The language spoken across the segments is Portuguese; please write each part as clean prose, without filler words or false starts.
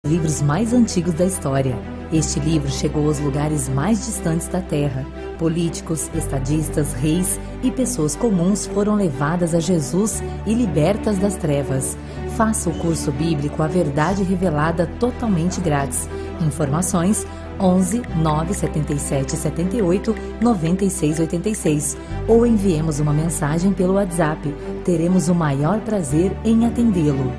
Livros mais antigos da história. Este livro chegou aos lugares mais distantes da Terra. Políticos, estadistas, reis e pessoas comuns foram levadas a Jesus e libertas das trevas. Faça o curso bíblico A Verdade Revelada totalmente grátis. Informações 11 977 78 96 86 ou enviemos uma mensagem pelo WhatsApp. Teremos o maior prazer em atendê-lo.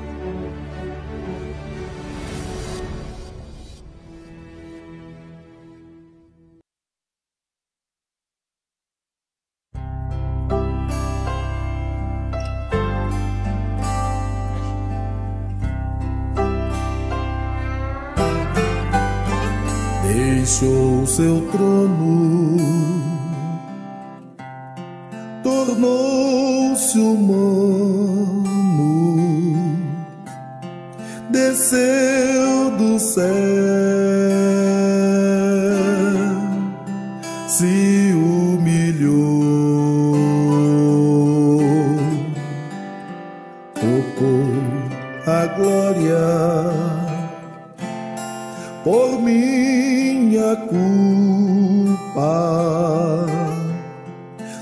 Deixou seu trono, tornou-se humano, desceu do céu, se humilhou, tocou a glória por minha culpa.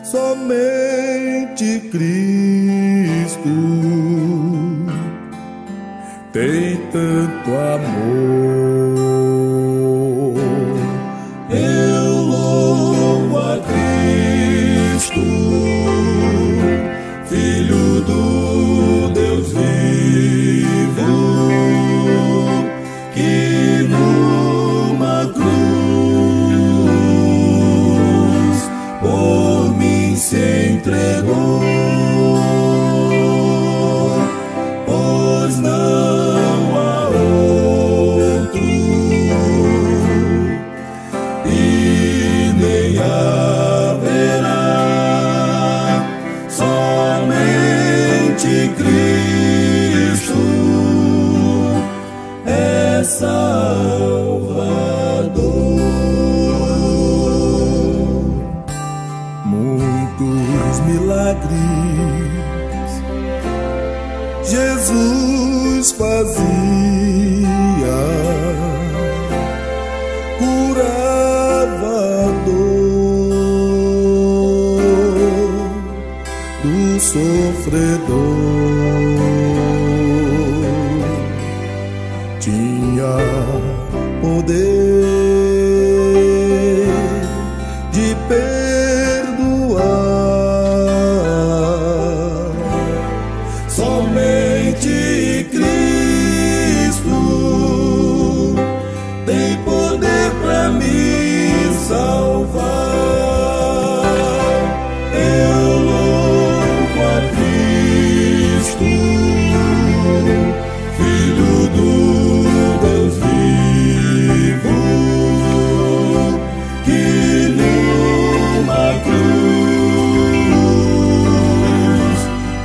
Somente Cristo tem tanto amor. Eu louvo a Cristo, Filho do Deus vivo, que numa cruz por mim se entregou, pois não há outro e nem haverá, somente Cristo é Salvador. Muitos milagres Jesus fazia, curava a dor do sofredor. Tinha poder de perdoar, somente Cristo tem poder para me salvar. Eu louvo a Cristo, Filho do Deus vivo, que numa cruz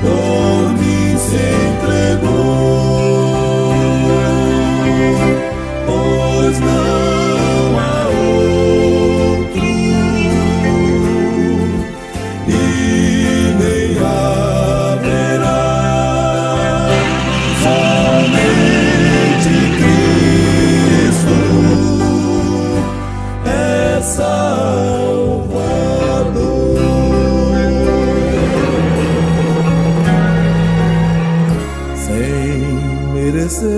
por mim se entregou, pois não há outro e nem haverá, somente Cristo é Salvador. Sem merecer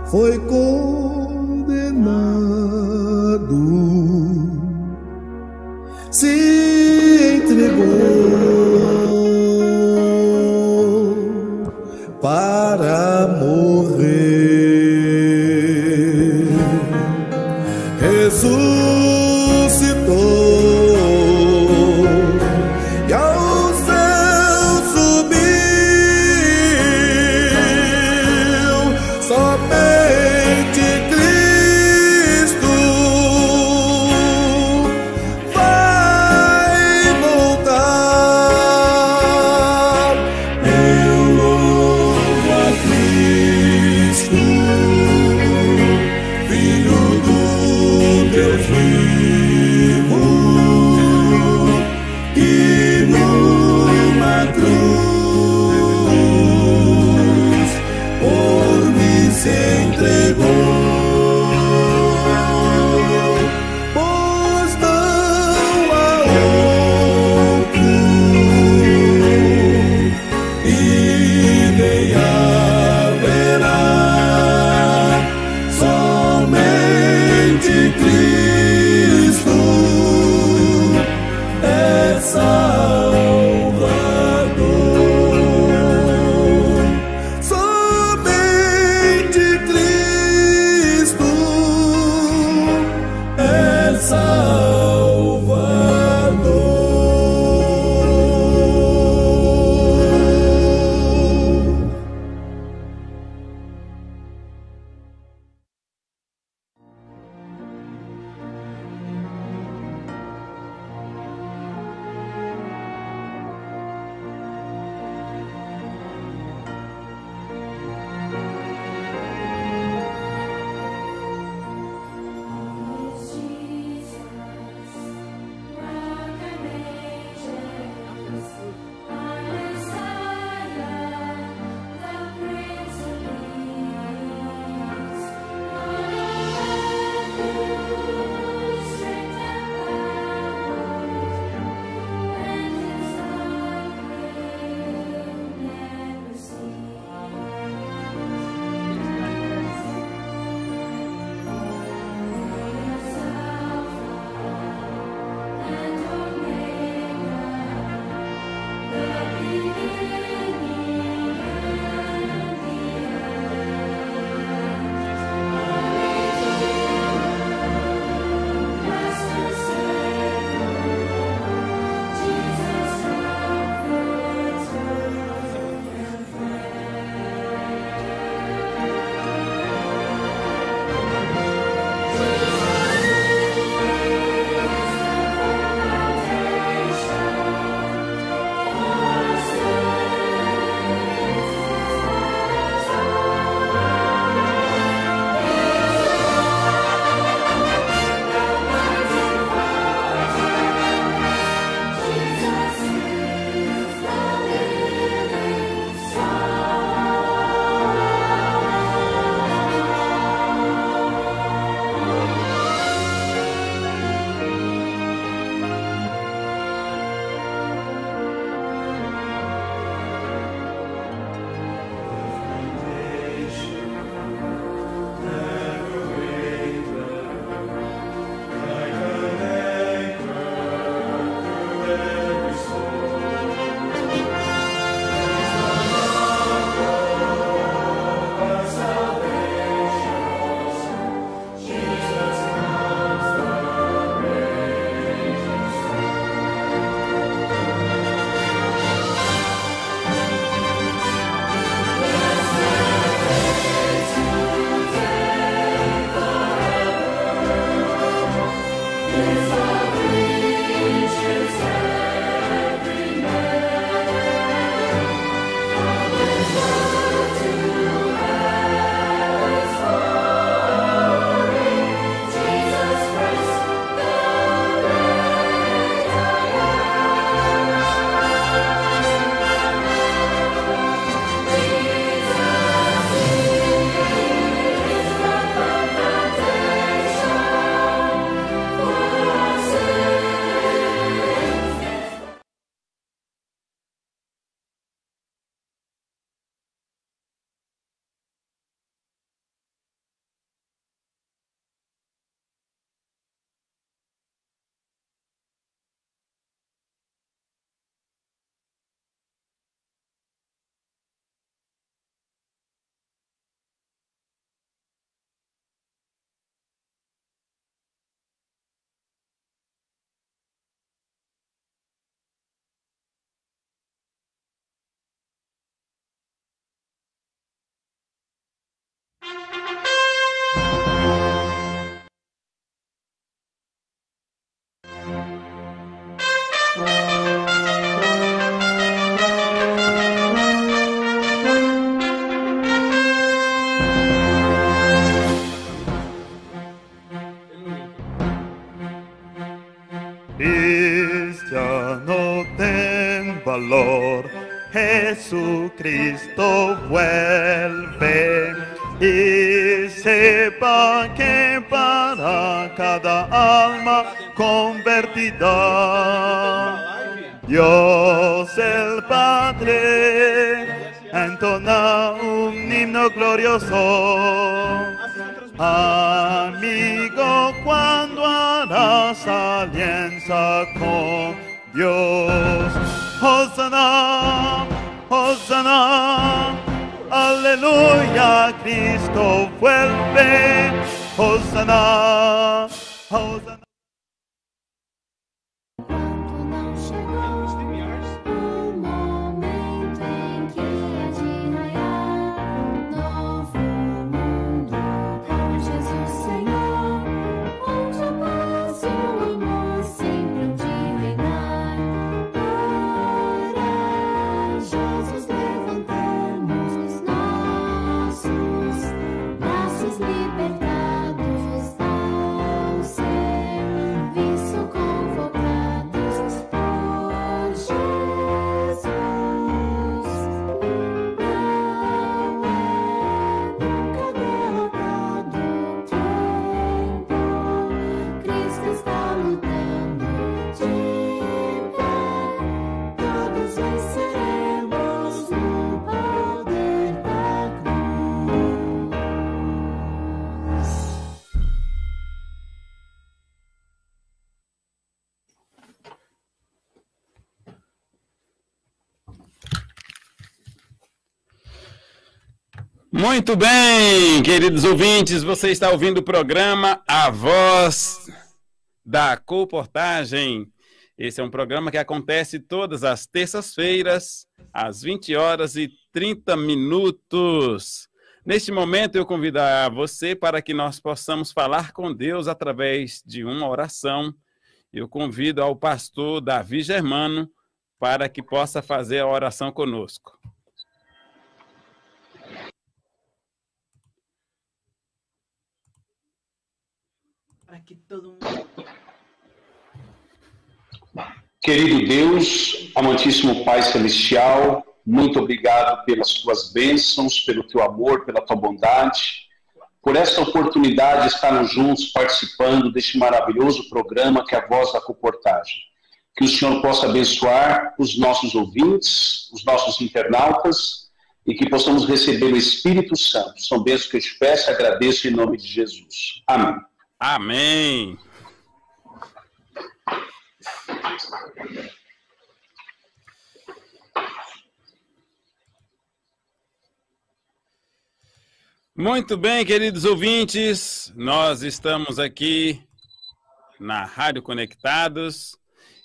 foi condenado, se entregou para morrer, ressuscitou e ao céu subiu, somente pois não há outro, e nem haverá, somente Cristo é Salvador. Somente Cristo é Salvador. Cristiano, ten valor, Jesucristo vuelve y sepa que para cada alma convertida, Dios el Padre entona un himno glorioso. Amigo, cuando harás alianza con Dios, Hosanna, Hosanna, aleluya, Cristo vuelve, Hosanna, Hosanna. Muito bem, queridos ouvintes, você está ouvindo o programa A Voz da Colportagem. Esse é um programa que acontece todas as terças-feiras, às 20h30. Neste momento, eu convido a você para que nós possamos falar com Deus através de uma oração. Eu convido ao pastor Davi Germano para que possa fazer a oração conosco. Querido Deus, amantíssimo Pai Celestial, muito obrigado pelas tuas bênçãos, pelo teu amor, pela tua bondade, por esta oportunidade de estarmos juntos participando deste maravilhoso programa que é a Voz da Colportagem. Que o Senhor possa abençoar os nossos ouvintes, os nossos internautas, e que possamos receber o Espírito Santo. São bênçãos que eu te peço e agradeço em nome de Jesus. Amém. Amém. Muito bem, queridos ouvintes, nós estamos aqui na Rádio Conectados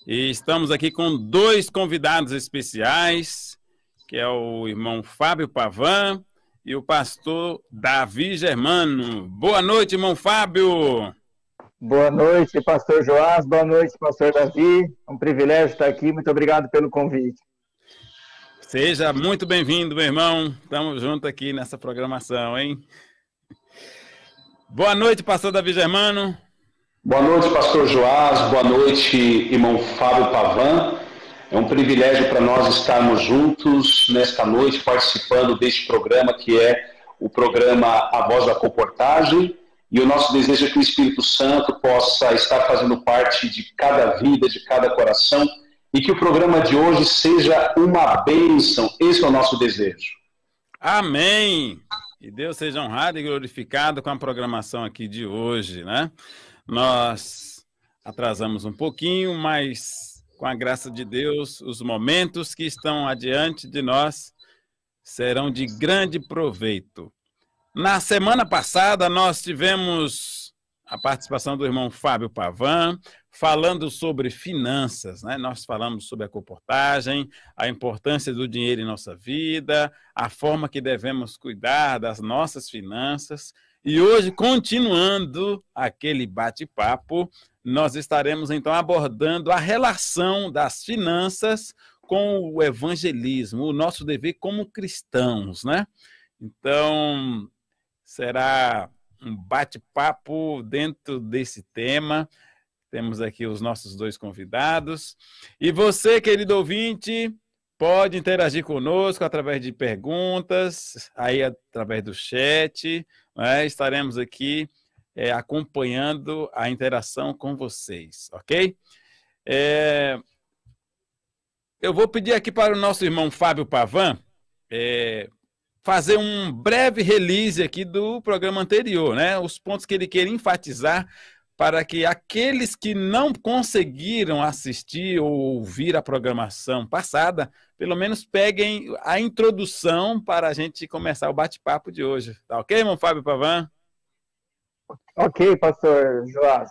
e estamos aqui com dois convidados especiais, que é o irmão Fábio Pavan e o pastor Davi Germano. Boa noite, irmão Fábio. Boa noite, pastor Joás. Boa noite, pastor Davi. É um privilégio estar aqui. Muito obrigado pelo convite. Seja muito bem-vindo, meu irmão. Estamos juntos aqui nessa programação, hein? Boa noite, pastor Davi Germano. Boa noite, pastor Joás. Boa noite, irmão Fábio Pavan. É um privilégio para nós estarmos juntos nesta noite, participando deste programa que é o programa A Voz da Colportagem. E o nosso desejo é que o Espírito Santo possa estar fazendo parte de cada vida, de cada coração, e que o programa de hoje seja uma bênção. Esse é o nosso desejo. Amém! E Deus seja honrado e glorificado com a programação aqui de hoje, né? Nós atrasamos um pouquinho, mas com a graça de Deus, os momentos que estão adiante de nós serão de grande proveito. Na semana passada, nós tivemos a participação do irmão Fábio Pavan, falando sobre finanças, né? Nós falamos sobre a colportagem, a importância do dinheiro em nossa vida, a forma que devemos cuidar das nossas finanças. E hoje, continuando aquele bate-papo, nós estaremos então abordando a relação das finanças com o evangelismo, o nosso dever como cristãos, né? Então, será um bate-papo dentro desse tema. Temos aqui os nossos dois convidados. E você, querido ouvinte, pode interagir conosco através de perguntas, aí através do chat, né? Estaremos aqui acompanhando a interação com vocês, ok? Eu vou pedir aqui para o nosso irmão Fábio Pavan fazer um breve release aqui do programa anterior, né? Os pontos que ele quer enfatizar para que aqueles que não conseguiram assistir ou ouvir a programação passada, pelo menos peguem a introdução para a gente começar o bate-papo de hoje. Tá ok, irmão Fábio Pavan? Ok, pastor Joás.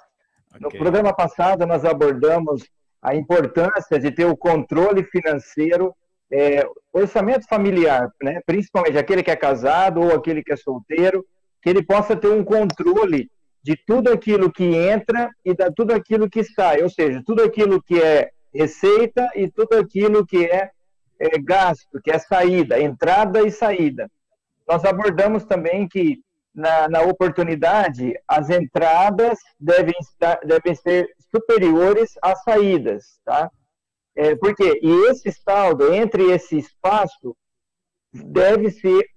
Okay. No programa passado, nós abordamos a importância de ter o controle financeiro, orçamento familiar, né? Principalmente aquele que é casado ou aquele que é solteiro, que ele possa ter um controle de tudo aquilo que entra e de tudo aquilo que sai, ou seja, tudo aquilo que é receita e tudo aquilo que é gasto, que é saída, entrada e saída. Nós abordamos também que, na oportunidade, as entradas devem ser superiores às saídas, tá? Porque esse saldo, entre esse espaço, deve ser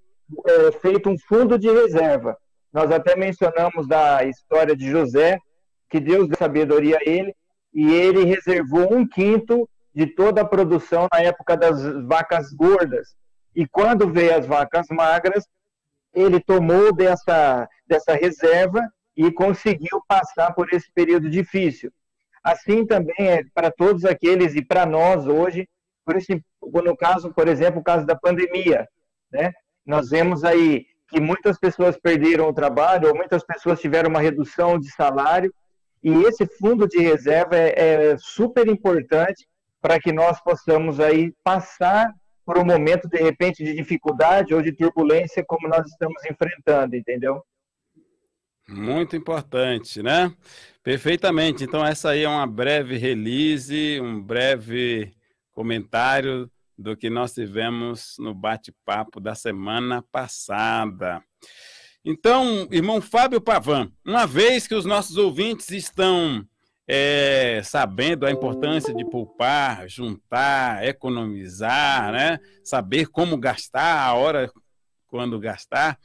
feito um fundo de reserva. Nós até mencionamos da história de José, que Deus deu sabedoria a ele, e ele reservou 1/5 de toda a produção na época das vacas gordas. E quando veio as vacas magras, ele tomou dessa reserva e conseguiu passar por esse período difícil. Assim também é para todos aqueles e para nós hoje, no caso, por exemplo, o caso da pandemia, né? Nós vemos aí que muitas pessoas perderam o trabalho, ou muitas pessoas tiveram uma redução de salário, e esse fundo de reserva é super importante para que nós possamos aí passar por um momento, de repente, de dificuldade ou de turbulência, como nós estamos enfrentando, entendeu? Muito importante, né? Perfeitamente. Então, essa aí é uma breve release, um breve comentário do que nós tivemos no bate-papo da semana passada. Então, irmão Fábio Pavan, uma vez que os nossos ouvintes estão sabendo a importância de poupar, juntar, economizar, né? Saber como gastar, a hora quando gastar,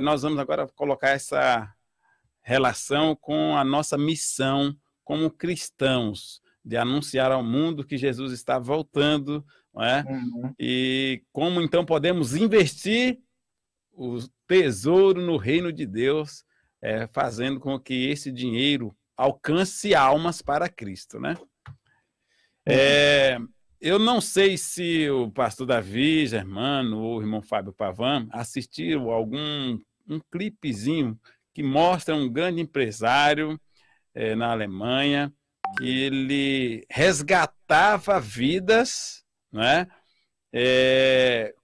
nós vamos agora colocar essa relação com a nossa missão como cristãos, de anunciar ao mundo que Jesus está voltando, não é? Uhum. E como então podemos investir o tesouro no reino de Deus, fazendo com que esse dinheiro alcance almas para Cristo, né? Eu não sei se o pastor Davi Germano ou o irmão Fábio Pavan assistiram um clipezinho que mostra um grande empresário na Alemanha, que ele resgatava vidas, né,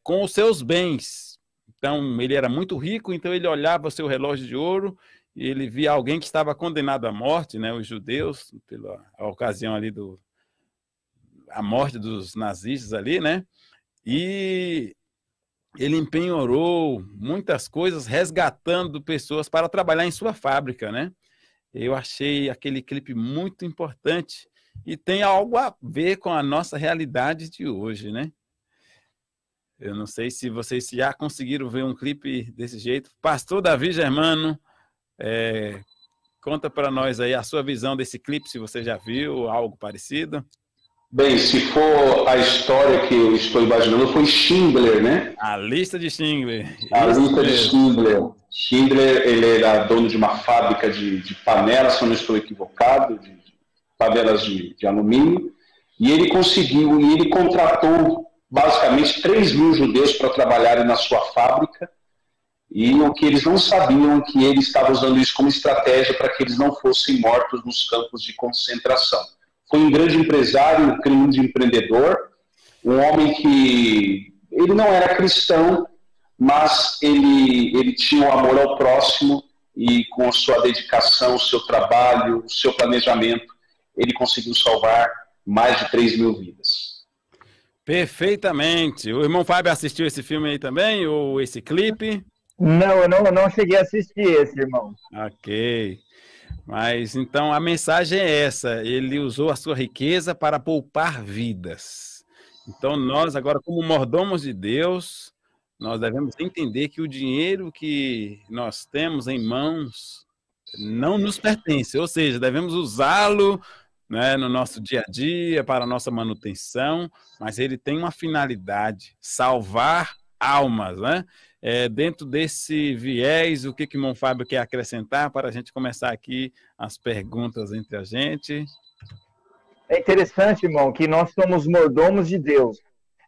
com os seus bens. Então, ele era muito rico, então ele olhava o seu relógio de ouro e ele via alguém que estava condenado à morte, né, os judeus, pela ocasião ali a morte dos nazistas ali, né, e ele empenhorou muitas coisas resgatando pessoas para trabalhar em sua fábrica, né. Eu achei aquele clipe muito importante e tem algo a ver com a nossa realidade de hoje, né? Eu não sei se vocês já conseguiram ver um clipe desse jeito. Pastor Davi Germano, conta para nós aí a sua visão desse clipe, se você já viu algo parecido. Bem, se for a história que eu estou imaginando, foi Schindler, né? A lista de Schindler. A lista de Schindler. Schindler, ele era dono de uma fábrica de panelas, se eu não estou equivocado, de panelas de alumínio, e ele conseguiu, e ele contratou basicamente 3.000 judeus para trabalharem na sua fábrica, e o que eles não sabiam que ele estava usando isso como estratégia para que eles não fossem mortos nos campos de concentração. Foi um grande empresário, um grande empreendedor, um homem que ele não era cristão, mas ele tinha o amor ao próximo e com a sua dedicação, o seu trabalho, o seu planejamento, ele conseguiu salvar mais de 3.000 vidas. Perfeitamente. O irmão Fábio assistiu esse filme aí também, ou esse clipe? Não, eu não cheguei a assistir esse, irmão. Ok. Mas então a mensagem é essa: ele usou a sua riqueza para poupar vidas. Então, nós agora, como mordomos de Deus, nós devemos entender que o dinheiro que nós temos em mãos não nos pertence, ou seja, devemos usá-lo, né, no nosso dia a dia, para a nossa manutenção, mas ele tem uma finalidade, salvar almas, né? Dentro desse viés, o que o irmão Fábio quer acrescentar para a gente começar aqui as perguntas entre a gente? É interessante, irmão, que nós somos mordomos de Deus.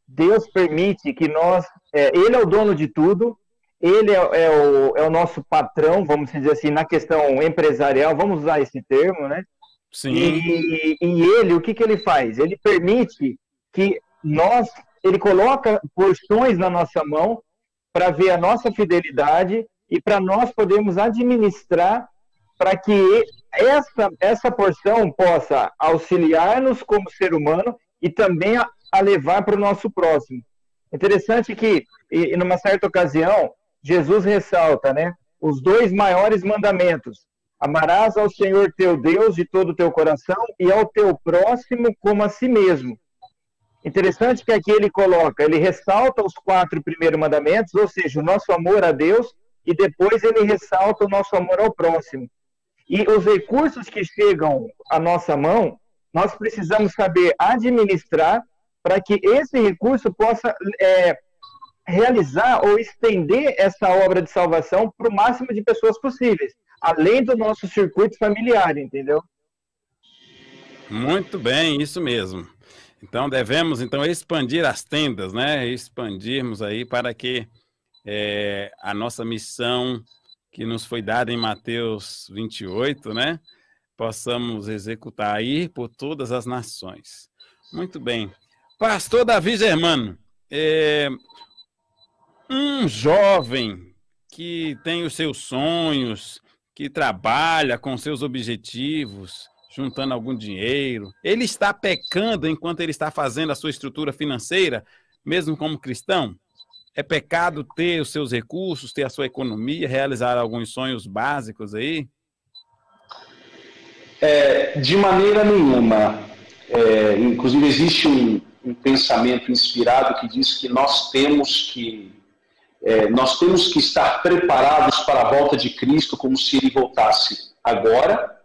Deus permite que nós... ele é o dono de tudo, ele é o nosso patrão, vamos dizer assim, na questão empresarial, vamos usar esse termo, né? Sim. E ele, o que ele faz? Ele permite que ele coloca porções na nossa mão para ver a nossa fidelidade e para nós podermos administrar para que essa porção possa auxiliar-nos como ser humano e também a levar para o nosso próximo. Interessante que, em uma certa ocasião, Jesus ressalta, né, os 2 maiores mandamentos. Amarás ao Senhor teu Deus de todo o teu coração e ao teu próximo como a si mesmo. Interessante que aqui ele ressalta os 4 primeiros mandamentos, ou seja, o nosso amor a Deus, e depois ele ressalta o nosso amor ao próximo. E os recursos que chegam à nossa mão, nós precisamos saber administrar para que esse recurso possa realizar ou estender essa obra de salvação para o máximo de pessoas possíveis, além do nosso circuito familiar, entendeu? Muito bem, isso mesmo. Então, devemos expandir as tendas, né? Expandirmos aí para que a nossa missão que nos foi dada em Mateus 28, né? Possamos executar aí por todas as nações. Muito bem. Pastor Davi Germano, um jovem que tem os seus sonhos, que trabalha com seus objetivos, juntando algum dinheiro, ele está pecando enquanto ele está fazendo a sua estrutura financeira, mesmo como cristão? É pecado ter os seus recursos, ter a sua economia, realizar alguns sonhos básicos aí? De maneira nenhuma. Inclusive, existe um pensamento inspirado que diz que nós temos que estar preparados para a volta de Cristo como se ele voltasse agora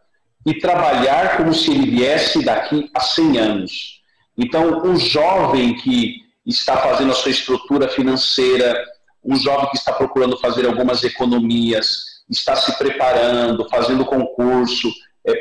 e trabalhar como se ele viesse daqui a 100 anos. Então, um jovem que está fazendo a sua estrutura financeira, um jovem que está procurando fazer algumas economias, está se preparando, fazendo concurso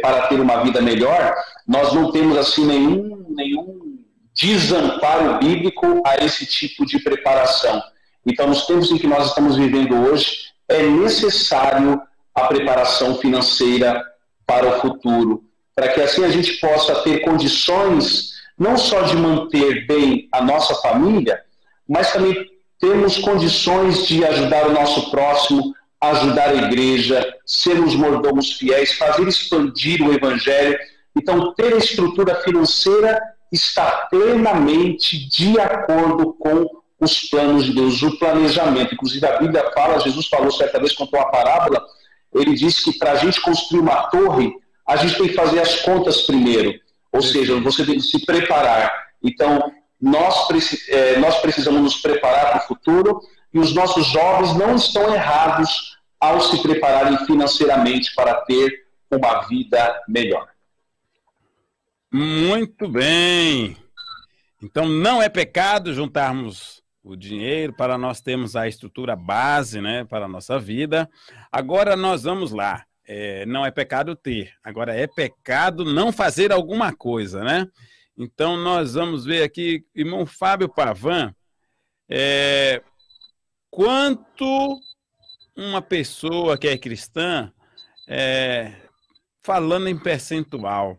para ter uma vida melhor, nós não temos assim nenhum desamparo bíblico a esse tipo de preparação. Então, nos tempos em que nós estamos vivendo hoje, é necessário a preparação financeira para o futuro, para que assim a gente possa ter condições não só de manter bem a nossa família, mas também temos condições de ajudar o nosso próximo, ajudar a igreja, sermos mordomos fiéis, fazer expandir o evangelho. Então, ter a estrutura financeira está plenamente de acordo com os planos de Deus, o planejamento. Inclusive, a Bíblia fala, Jesus falou certa vez, contou uma parábola, ele disse que para a gente construir uma torre, a gente tem que fazer as contas primeiro. Ou seja, você tem que se preparar. Então, nós precisamos nos preparar para o futuro e os nossos jovens não estão errados ao se prepararem financeiramente para ter uma vida melhor. Muito bem. Então, não é pecado juntarmos o dinheiro para nós termos a estrutura base, né, para a nossa vida. Agora nós vamos lá. Não é pecado ter, agora é pecado não fazer alguma coisa, né? Então nós vamos ver aqui, irmão Fábio Pavan, quanto uma pessoa que é cristã, falando em percentual,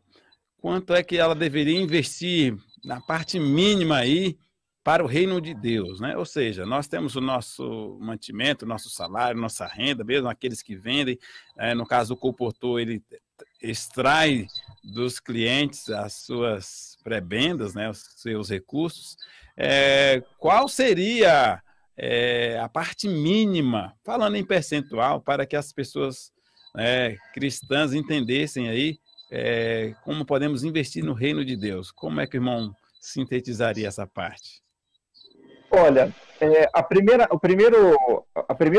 quanto é que ela deveria investir na parte mínima aí para o reino de Deus, né? Ou seja, nós temos o nosso mantimento, nosso salário, nossa renda, mesmo aqueles que vendem, no caso do colportor, ele extrai dos clientes as suas pré-vendas, né, os seus recursos. Qual seria a parte mínima, falando em percentual, para que as pessoas cristãs entendessem aí como podemos investir no reino de Deus? Como é que o irmão sintetizaria essa parte? Olha, a primeira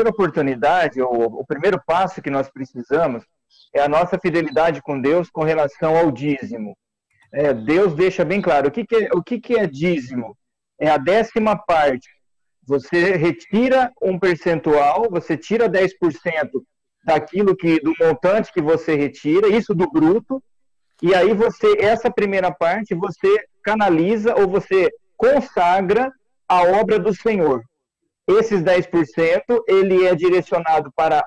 oportunidade, ou o primeiro passo que nós precisamos é a nossa fidelidade com Deus com relação ao dízimo. Deus deixa bem claro. O que é dízimo? É a 10ª parte. Você retira um percentual, você tira 10% do montante que você retira, isso do bruto, e aí essa primeira parte, você canaliza ou você consagra a obra do Senhor. Esses 10%, ele é direcionado para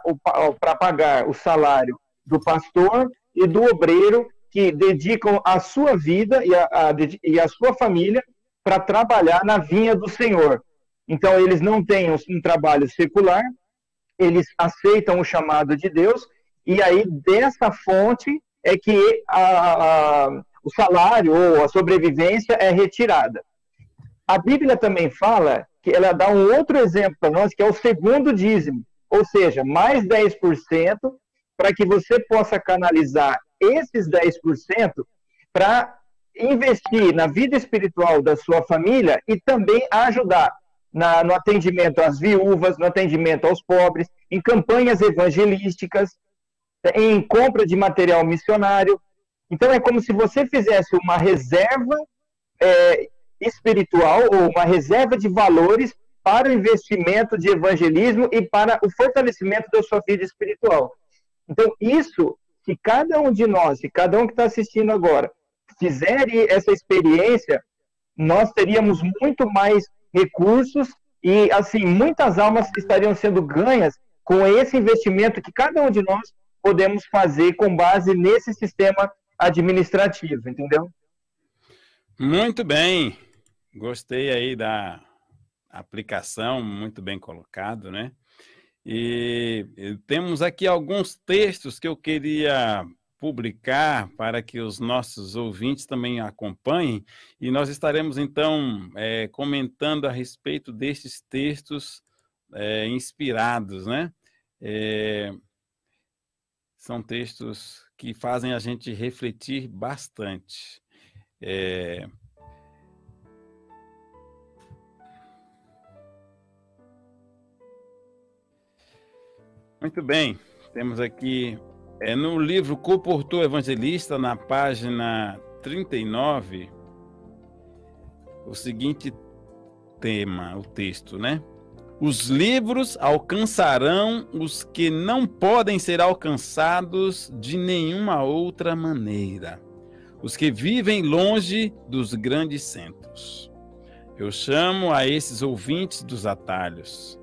pagar o salário do pastor e do obreiro que dedicam a sua vida e a sua família para trabalhar na vinha do Senhor. Então, eles não têm um trabalho secular, eles aceitam o chamado de Deus, e aí dessa fonte é que o salário ou a sobrevivência é retirada. A Bíblia também fala que ela dá um outro exemplo para nós, que é o segundo dízimo, ou seja, mais 10%, para que você possa canalizar esses 10% para investir na vida espiritual da sua família e também ajudar no atendimento às viúvas, no atendimento aos pobres, em campanhas evangelísticas, em compra de material missionário. Então, é como se você fizesse uma reserva espiritual ou uma reserva de valores para o investimento de evangelismo e para o fortalecimento da sua vida espiritual. Então, isso, se cada um de nós, se cada um que está assistindo agora, fizer essa experiência, nós teríamos muito mais recursos e, assim, muitas almas estariam sendo ganhas com esse investimento que cada um de nós podemos fazer com base nesse sistema administrativo, entendeu? Muito bem. Gostei aí da aplicação, muito bem colocado, né? E temos aqui alguns textos que eu queria publicar para que os nossos ouvintes também acompanhem, e nós estaremos então comentando a respeito destes textos inspirados, né? São textos que fazem a gente refletir bastante. Muito bem, temos aqui no livro Comportou Evangelista, na página 39, o seguinte tema, o texto, né? Os livros alcançarão os que não podem ser alcançados de nenhuma outra maneira, os que vivem longe dos grandes centros. Eu chamo a esses ouvintes dos atalhos.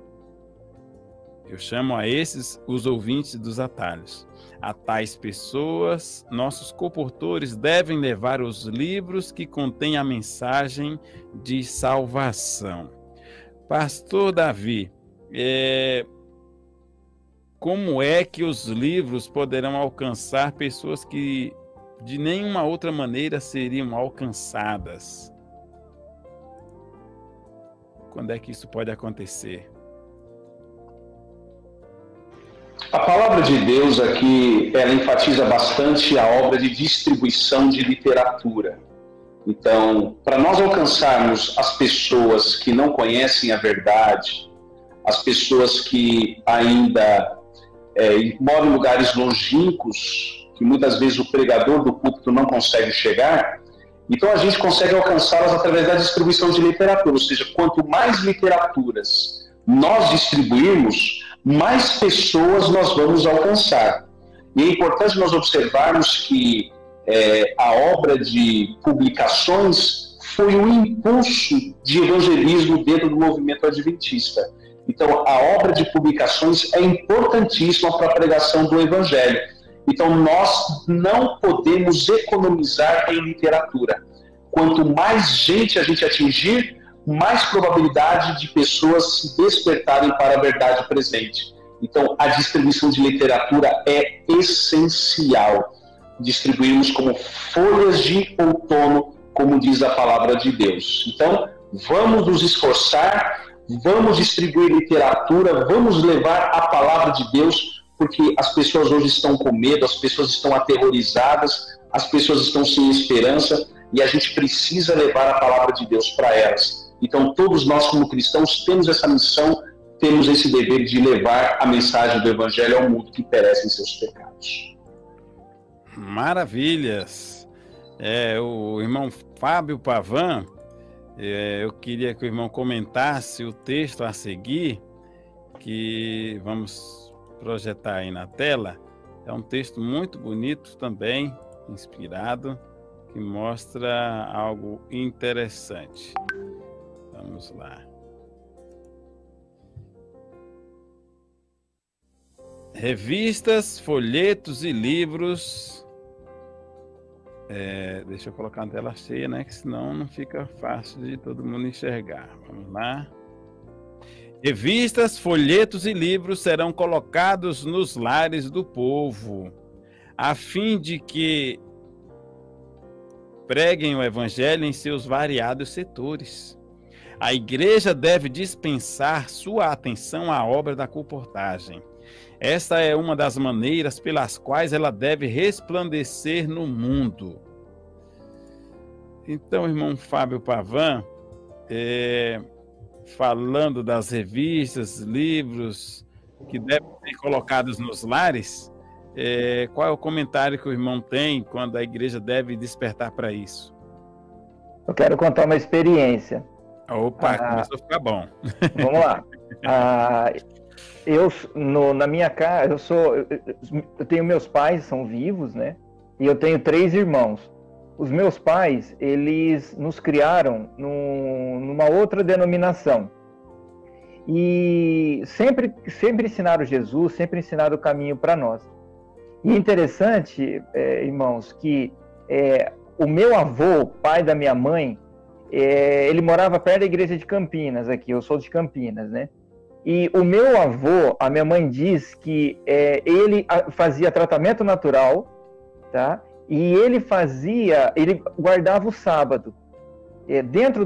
Os ouvintes dos atalhos. A tais pessoas, nossos comportores devem levar os livros que contêm a mensagem de salvação. Pastor Davi, como é que os livros poderão alcançar pessoas que de nenhuma outra maneira seriam alcançadas? Quando é que isso pode acontecer? A palavra de Deus aqui, ela enfatiza bastante a obra de distribuição de literatura. Então, para nós alcançarmos as pessoas que não conhecem a verdade, as pessoas que ainda moram em lugares longínquos, que muitas vezes o pregador do púlpito não consegue chegar, então a gente consegue alcançá-las através da distribuição de literatura. Ou seja, quanto mais literaturas nós distribuirmos, mais pessoas nós vamos alcançar. E é importante nós observarmos que a obra de publicações foi um impulso de evangelismo dentro do movimento adventista. Então, a obra de publicações é importantíssima para a pregação do evangelho. Então, nós não podemos economizar em literatura. Quanto mais gente a gente atingir, mais probabilidade de pessoas se despertarem para a verdade presente. Então, a distribuição de literatura é essencial. Distribuirmos como folhas de outono, como diz a palavra de Deus. Então, vamos nos esforçar, vamos distribuir literatura, vamos levar a palavra de Deus, porque as pessoas hoje estão com medo, as pessoas estão aterrorizadas, as pessoas estão sem esperança. e a gente precisa levar a palavra de Deus para elas. Então, todos nós, como cristãos, temos essa missão, temos esse dever de levar a mensagem do Evangelho ao mundo que perece em seus pecados. Maravilhas! O irmão Fábio Pavan, eu queria que o irmão comentasse o texto a seguir, que vamos projetar aí na tela. É um texto muito bonito também, inspirado, que mostra algo interessante. Vamos lá. Revistas, folhetos e livros. Deixa eu colocar na tela cheia, né? Que senão não fica fácil de todo mundo enxergar. Vamos lá. Revistas, folhetos e livros serão colocados nos lares do povo, a fim de que preguem o Evangelho em seus variados setores. A igreja deve dispensar sua atenção à obra da colportagem. Esta é uma das maneiras pelas quais ela deve resplandecer no mundo. Então, irmão Fábio Pavan, falando das revistas, livros que devem ser colocados nos lares, qual é o comentário que o irmão tem quando a igreja deve despertar para isso? Eu quero contar uma experiência. Opa, começou a ficar bom. Vamos lá. Na minha casa, eu tenho meus pais, são vivos, né? E eu tenho 3 irmãos. Os meus pais, eles nos criaram numa outra denominação. E sempre ensinaram Jesus, sempre ensinaram o caminho para nós. E é interessante, irmãos, que o meu avô, pai da minha mãe, ele morava perto da igreja de Campinas aqui, eu sou de Campinas, né? E o meu avô, a minha mãe diz que ele fazia tratamento natural, tá? E ele guardava o sábado. Dentro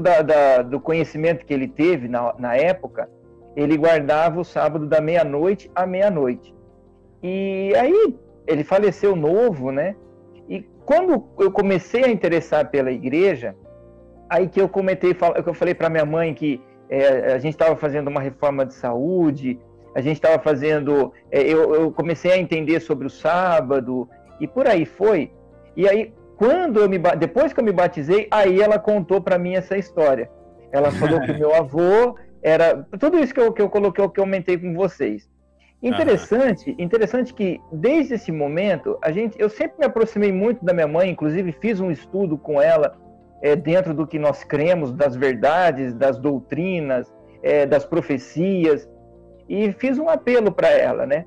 do conhecimento que ele teve na época, ele guardava o sábado da meia-noite à meia-noite. E aí, ele faleceu novo, né? E quando eu comecei a interessar pela igreja, aí que eu falei para minha mãe que a gente estava fazendo uma reforma de saúde, a gente estava fazendo... eu comecei a entender sobre o sábado, e por aí foi. E aí, depois que eu me batizei, aí ela contou para mim essa história. Ela falou que o meu avô era... Tudo isso que eu coloquei, que eu comentei com vocês. Interessante que, desde esse momento, eu sempre me aproximei muito da minha mãe, inclusive fiz um estudo com ela, dentro do que nós cremos, das verdades, das doutrinas, das profecias, e fiz um apelo para ela, né?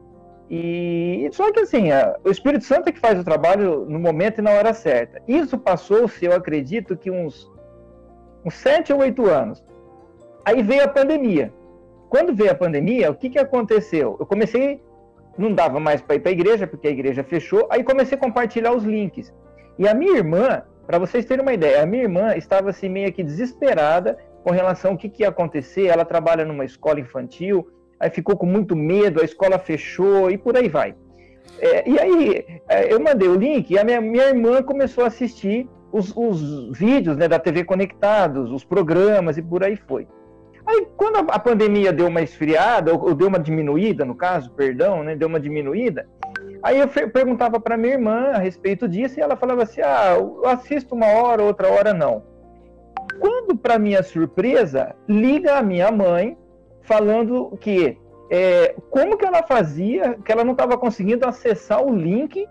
E só que assim, o Espírito Santo é que faz o trabalho no momento e na hora certa. Isso passou-se, eu acredito que uns 7 ou 8 anos. Aí veio a pandemia. Quando veio a pandemia, o que aconteceu? Eu comecei, não dava mais para ir para a igreja, porque a igreja fechou, aí comecei a compartilhar os links. E a minha irmã, para vocês terem uma ideia, a minha irmã estava assim meio que desesperada com relação ao que ia acontecer. Ela trabalha numa escola infantil, aí ficou com muito medo, a escola fechou e por aí vai. E aí eu mandei o link e a minha irmã começou a assistir os vídeos, né, da TV Conectados, os programas e por aí foi. Aí quando a pandemia deu uma esfriada, ou deu uma diminuída, no caso, perdão, né, deu uma diminuída, aí eu perguntava para minha irmã a respeito disso e ela falava assim, eu assisto uma hora, outra hora não. Quando, para minha surpresa, liga a minha mãe falando que como que ela fazia, que ela não estava conseguindo acessar o link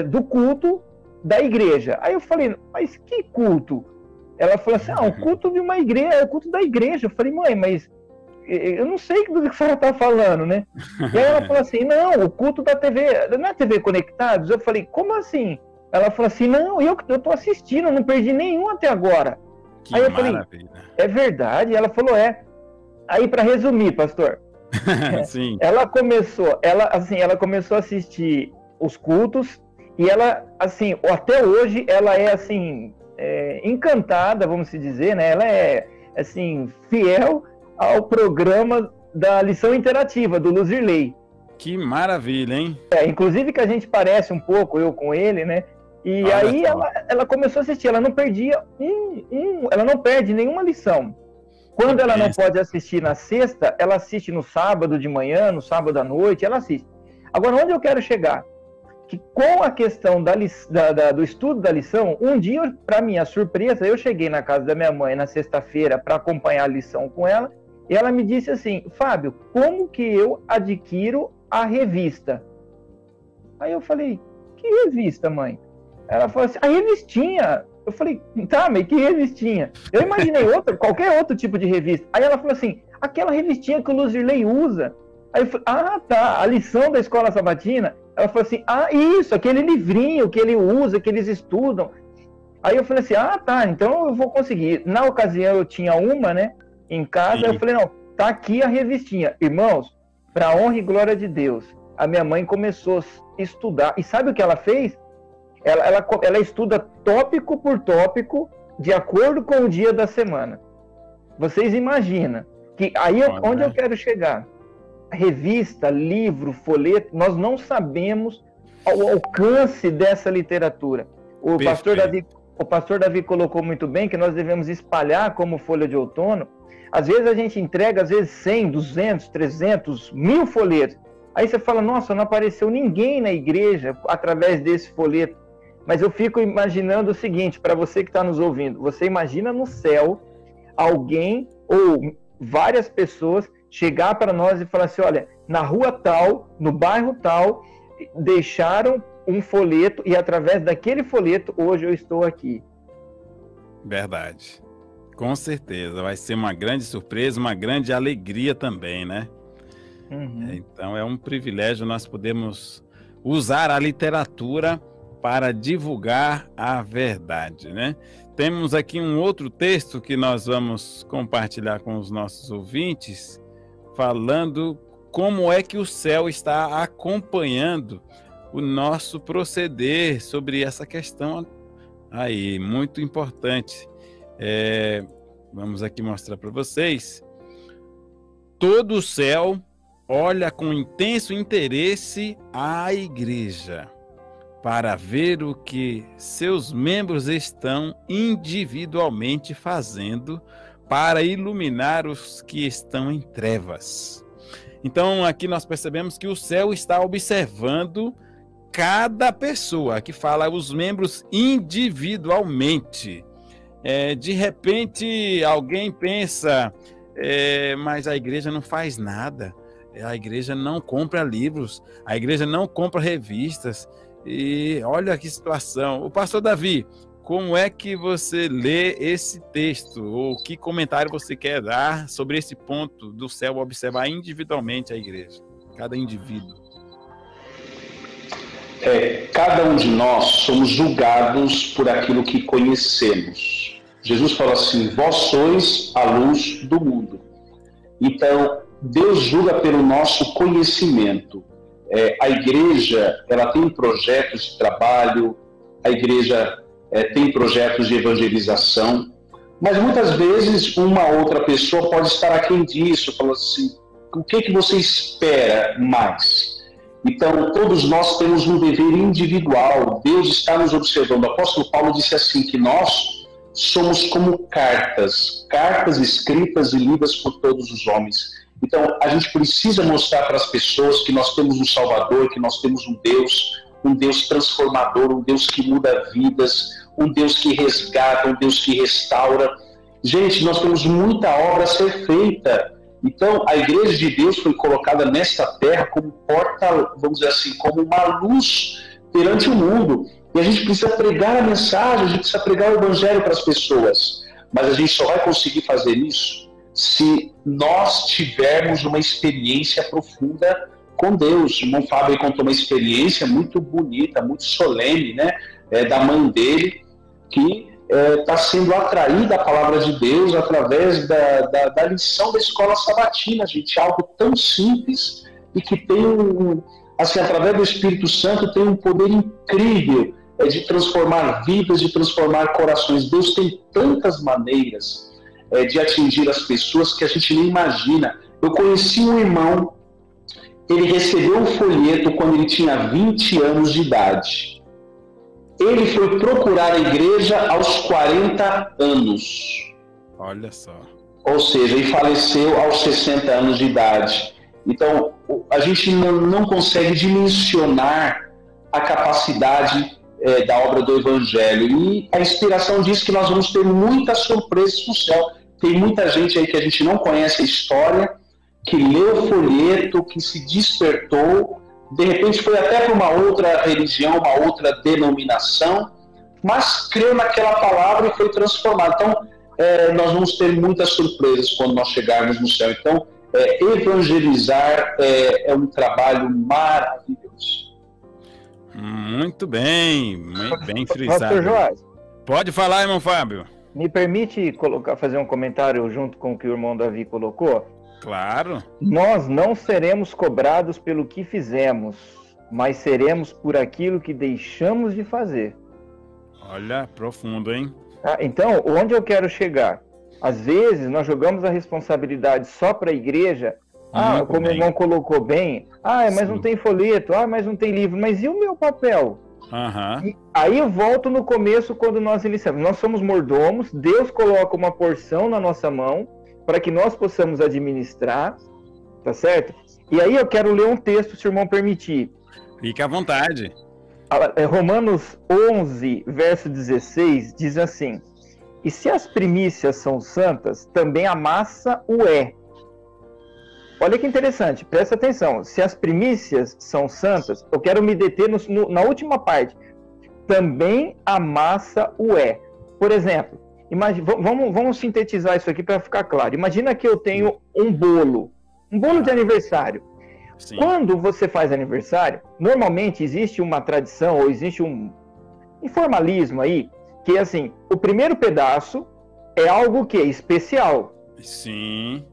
do culto da igreja. Aí eu falei, mas que culto? Ela falou assim, o culto de uma igreja, é o culto da igreja. Eu falei, mãe, mas eu não sei do que a senhora está falando, né? E aí ela falou assim, não, o culto da TV, não é TV Conectados? Eu falei, como assim? Ela falou assim, não, eu estou assistindo, eu não perdi nenhum até agora. Que aí eu maravilha. Falei, é verdade? Ela falou, Aí, para resumir, pastor, Sim. ela começou a assistir os cultos e ela, assim, até hoje, ela é, assim, encantada, vamos se dizer, né? Ela é, assim, fiel ao programa da lição interativa, do Luzirley. Que maravilha, hein? Inclusive que a gente parece um pouco, eu com ele, né? E Olha aí só. ela começou a assistir, ela não perdia ela não perde nenhuma lição. Quando ela não pode assistir na sexta, ela assiste no sábado de manhã, no sábado à noite, ela assiste. Agora, onde eu quero chegar? Que com a questão do estudo da lição, um dia, para minha surpresa, eu cheguei na casa da minha mãe na sexta-feira para acompanhar a lição com ela, e ela me disse assim: Fábio, como que eu adquiro a revista? Aí eu falei: que revista, mãe? Ela falou assim: a revistinha. Eu falei: tá, mas que revistinha? Eu imaginei qualquer outro tipo de revista. Aí ela falou assim: aquela revistinha que o Luzirley usa. Aí eu falei: ah, tá, a lição da escola sabatina. Ela falou assim: ah, isso, aquele livrinho que ele usa, que eles estudam. Aí eu falei assim: ah, tá, então eu vou conseguir. Na ocasião eu tinha uma, né, em casa. Sim. Eu falei: não, tá aqui a revistinha. Irmãos, para honra e glória de Deus, a minha mãe começou a estudar. E sabe o que ela fez? Ela estuda tópico por tópico, de acordo com o dia da semana. Vocês imaginam que aí onde eu quero chegar? Revista, livro, folheto, nós não sabemos o alcance dessa literatura. O pastor Davi colocou muito bem que nós devemos espalhar como folha de outono. Às vezes a gente entrega, às vezes 100, 200, 300, 1000 folhetos. Aí você fala: nossa, não apareceu ninguém na igreja através desse folheto. Mas eu fico imaginando o seguinte, para você que está nos ouvindo: você imagina no céu alguém ou várias pessoas chegar para nós e falar assim: olha, na rua tal, no bairro tal, deixaram um folheto e através daquele folheto hoje eu estou aqui. Verdade. Com certeza. Vai ser uma grande surpresa, uma grande alegria também, né? Uhum. Então é um privilégio nós podemos usar a literatura para divulgar a verdade, né? Temos aqui um outro texto que nós vamos compartilhar com os nossos ouvintes, falando como é que o céu está acompanhando o nosso proceder sobre essa questão aí, muito importante. Vamos aqui mostrar para vocês. Todo o céu olha com intenso interesse à igreja, para ver o que seus membros estão individualmente fazendo para iluminar os que estão em trevas. Então, aqui nós percebemos que o céu está observando cada pessoa, que fala os membros individualmente. De repente, alguém pensa, mas a igreja não faz nada, a igreja não compra livros, a igreja não compra revistas. E olha que situação. O pastor Davi, como é que você lê esse texto? Ou que comentário você quer dar sobre esse ponto do céu observar individualmente a igreja? Cada indivíduo. Cada um de nós somos julgados por aquilo que conhecemos. Jesus falou assim: vós sois a luz do mundo. Então, Deus julga pelo nosso conhecimento. A igreja, ela tem projetos de trabalho, a igreja tem projetos de evangelização, mas muitas vezes uma outra pessoa pode estar aquém disso, falando assim: o que você espera mais? Então, todos nós temos um dever individual, Deus está nos observando. O apóstolo Paulo disse assim, que nós somos como cartas escritas e lidas por todos os homens. Então, a gente precisa mostrar para as pessoas que nós temos um Salvador, que nós temos um Deus transformador, um Deus que muda vidas, um Deus que resgata, um Deus que restaura. Gente, nós temos muita obra a ser feita. Então, a Igreja de Deus foi colocada nesta terra como porta, vamos dizer assim, como uma luz perante o mundo. E a gente precisa pregar a mensagem, a gente precisa pregar o Evangelho para as pessoas. Mas a gente só vai conseguir fazer isso se nós tivermos uma experiência profunda com Deus. O irmão Fábio contou uma experiência muito bonita, muito solene, né? Da mãe dele, que está sendo atraída à palavra de Deus através da lição da escola sabatina, gente. Algo tão simples e que tem assim, através do Espírito Santo, tem um poder incrível de transformar vidas, de transformar corações. Deus tem tantas maneiras de atingir as pessoas que a gente nem imagina. Eu conheci um irmão, ele recebeu um folheto quando ele tinha 20 anos de idade. Ele foi procurar a igreja aos 40 anos. Olha só. Ou seja, ele faleceu aos 60 anos de idade. Então, a gente não consegue dimensionar a capacidade da obra do Evangelho. E a inspiração diz que nós vamos ter muitas surpresas no céu. Tem muita gente aí que a gente não conhece a história, que leu o folheto, que se despertou, de repente foi até para uma outra religião, uma outra denominação, mas creu naquela palavra e foi transformado. Então, nós vamos ter muitas surpresas quando nós chegarmos no céu. Então, evangelizar é um trabalho maravilhoso. Muito bem frisado. Pastor Joás, Pode falar, irmão Fábio. me permite fazer um comentário junto com o que o irmão Davi colocou? Claro. Nós não seremos cobrados pelo que fizemos, mas seremos por aquilo que deixamos de fazer. Olha, profundo, hein? Então, onde eu quero chegar? Às vezes, nós jogamos a responsabilidade só para a igreja. Como o irmão colocou bem. Mas Sim. não tem folheto. Mas não tem livro. Mas e o meu papel? Aham. Aí eu volto no começo, quando nós iniciamos. Nós somos mordomos. Deus coloca uma porção na nossa mão para que nós possamos administrar. Tá certo? E aí eu quero ler um texto, se o irmão permitir. Fique à vontade. Romanos 11, verso 16, diz assim: e se as primícias são santas, também a massa o é. Olha que interessante, presta atenção. Se as primícias são santas, eu quero me deter na última parte. Também a massa o é. Por exemplo, vamos sintetizar isso aqui para ficar claro. Imagina que eu tenho um bolo de aniversário. Sim. Quando você faz aniversário, normalmente existe uma tradição ou existe um formalismo aí, que assim, o primeiro pedaço é algo que é especial. Sim.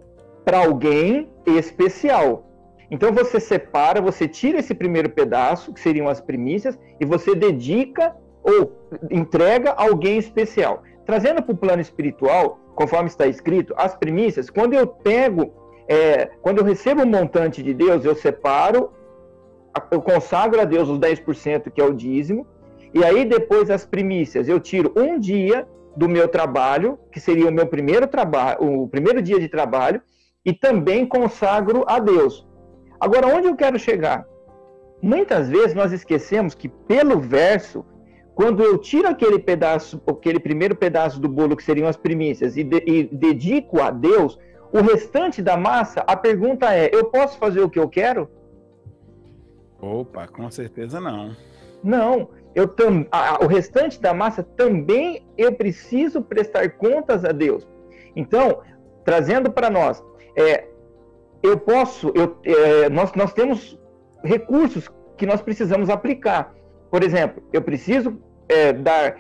Para alguém especial. Então você separa, você tira esse primeiro pedaço, que seriam as primícias, e você dedica ou entrega a alguém especial. Trazendo para o plano espiritual, conforme está escrito, as primícias, quando eu recebo um montante de Deus, eu separo, eu consagro a Deus os 10%, que é o dízimo, e aí depois as primícias, eu tiro um dia do meu trabalho, que seria o meu primeiro trabalho, o primeiro dia de trabalho, e também consagro a Deus. Agora, onde eu quero chegar? Muitas vezes nós esquecemos que pelo verso, quando eu tiro aquele primeiro pedaço do bolo, que seriam as primícias, e dedico a Deus, o restante da massa, a pergunta é: eu posso fazer o que eu quero? Opa, com certeza não. Não. O restante da massa também eu preciso prestar contas a Deus. Então, trazendo para nós, nós temos recursos que nós precisamos aplicar. Por exemplo, eu preciso dar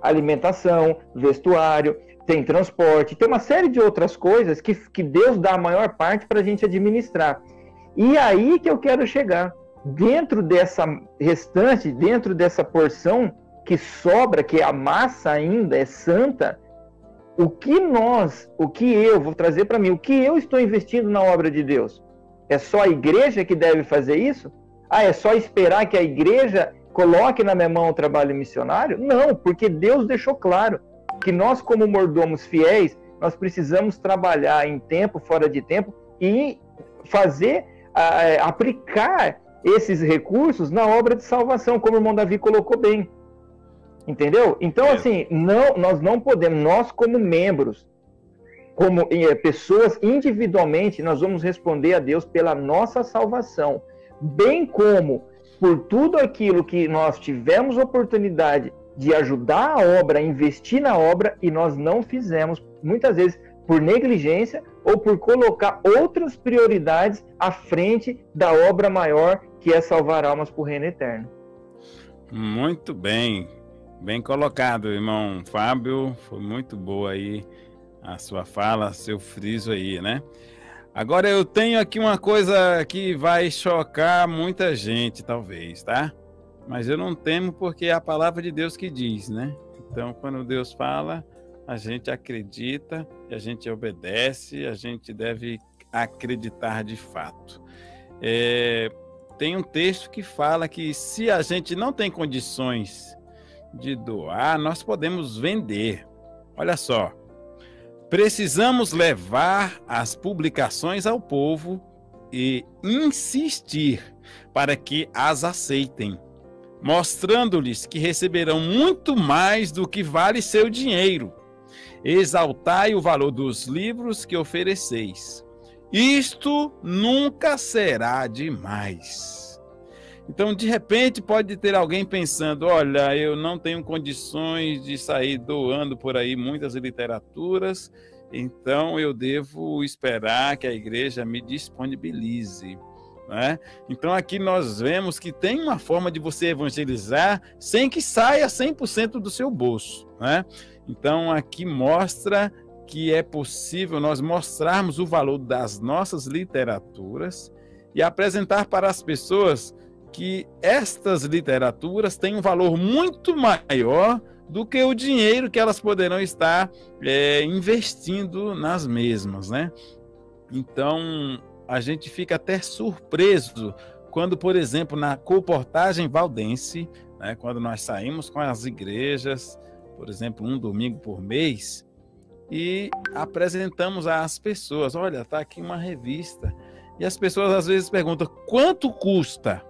alimentação, vestuário, tem transporte, tem uma série de outras coisas que Deus dá a maior parte para a gente administrar. E aí que eu quero chegar. Dentro dessa restante, dentro dessa porção que sobra, que a massa ainda é santa, o que eu vou trazer para mim, o que eu estou investindo na obra de Deus? É só a igreja que deve fazer isso? É só esperar que a igreja coloque na minha mão o trabalho missionário? Não, porque Deus deixou claro que nós, como mordomos fiéis, nós precisamos trabalhar em tempo, fora de tempo, e aplicar esses recursos na obra de salvação, como o irmão Davi colocou bem. Entendeu? Então, assim, nós não podemos, nós como membros, como pessoas individualmente, nós vamos responder a Deus pela nossa salvação, bem como por tudo aquilo que nós tivemos oportunidade de ajudar a obra, investir na obra, e nós não fizemos, muitas vezes por negligência ou por colocar outras prioridades à frente da obra maior, que é salvar almas para o reino eterno. Muito bem. Bem colocado, irmão Fábio. Foi muito boa aí a sua fala, seu friso aí, né? Agora eu tenho aqui uma coisa que vai chocar muita gente, talvez, tá? Mas eu não temo, porque é a palavra de Deus que diz, né? Então, quando Deus fala, a gente acredita, a gente obedece, a gente deve acreditar de fato. Tem um texto que fala que se a gente não tem condições de doar, nós podemos vender. Olha só, precisamos levar as publicações ao povo e insistir para que as aceitem, mostrando-lhes que receberão muito mais do que vale seu dinheiro. Exaltai o valor dos livros que ofereceis. Isto nunca será demais. Então, de repente, pode ter alguém pensando, olha, eu não tenho condições de sair doando por aí muitas literaturas, então eu devo esperar que a igreja me disponibilize. Né? Então aqui nós vemos que tem uma forma de você evangelizar sem que saia 100% do seu bolso. Né? Então aqui mostra que é possível nós mostrarmos o valor das nossas literaturas e apresentar para as pessoas que estas literaturas têm um valor muito maior do que o dinheiro que elas poderão estar investindo nas mesmas. Né? Então a gente fica até surpreso quando, por exemplo, na Colportagem Valdense, né, quando nós saímos com as igrejas, por exemplo, um domingo por mês, e apresentamos às pessoas, olha, está aqui uma revista. E as pessoas às vezes perguntam, quanto custa?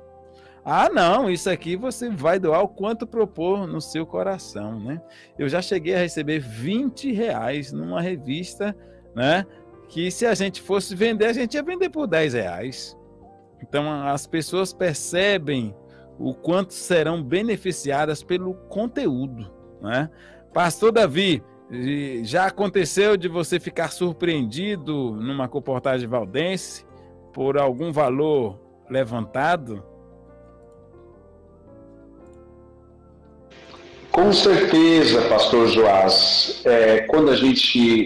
Ah, não, isso aqui você vai doar o quanto propor no seu coração. Né? Eu já cheguei a receber R$20 numa revista, né? Que se a gente fosse vender, a gente ia vender por R$10. Então, as pessoas percebem o quanto serão beneficiadas pelo conteúdo. Né? Pastor Davi, já aconteceu de você ficar surpreendido numa Colportagem Valdense por algum valor levantado? Com certeza, pastor Joás. Quando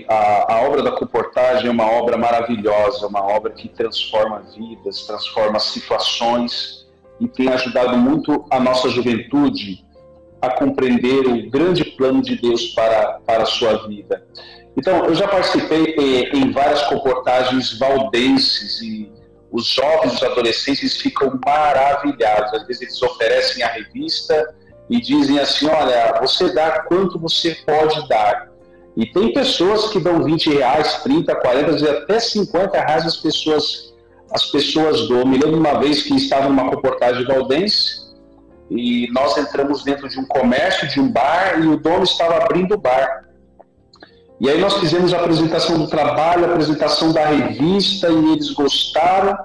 a obra da Colportagem é uma obra maravilhosa, uma obra que transforma vidas, transforma situações e tem ajudado muito a nossa juventude a compreender o grande plano de Deus para a sua vida. Então, eu já participei em várias Colportagens valdenses e os jovens, os adolescentes ficam maravilhados. Às vezes eles oferecem a revista e dizem assim, olha, você dá quanto você pode dar. E tem pessoas que dão R$20, 30, 40 e até R$50 as pessoas dão. Me lembro uma vez que estava numa Colportagem valdense e nós entramos dentro de um comércio, de um bar, e o dono estava abrindo o bar. E aí nós fizemos a apresentação do trabalho, a apresentação da revista, e eles gostaram,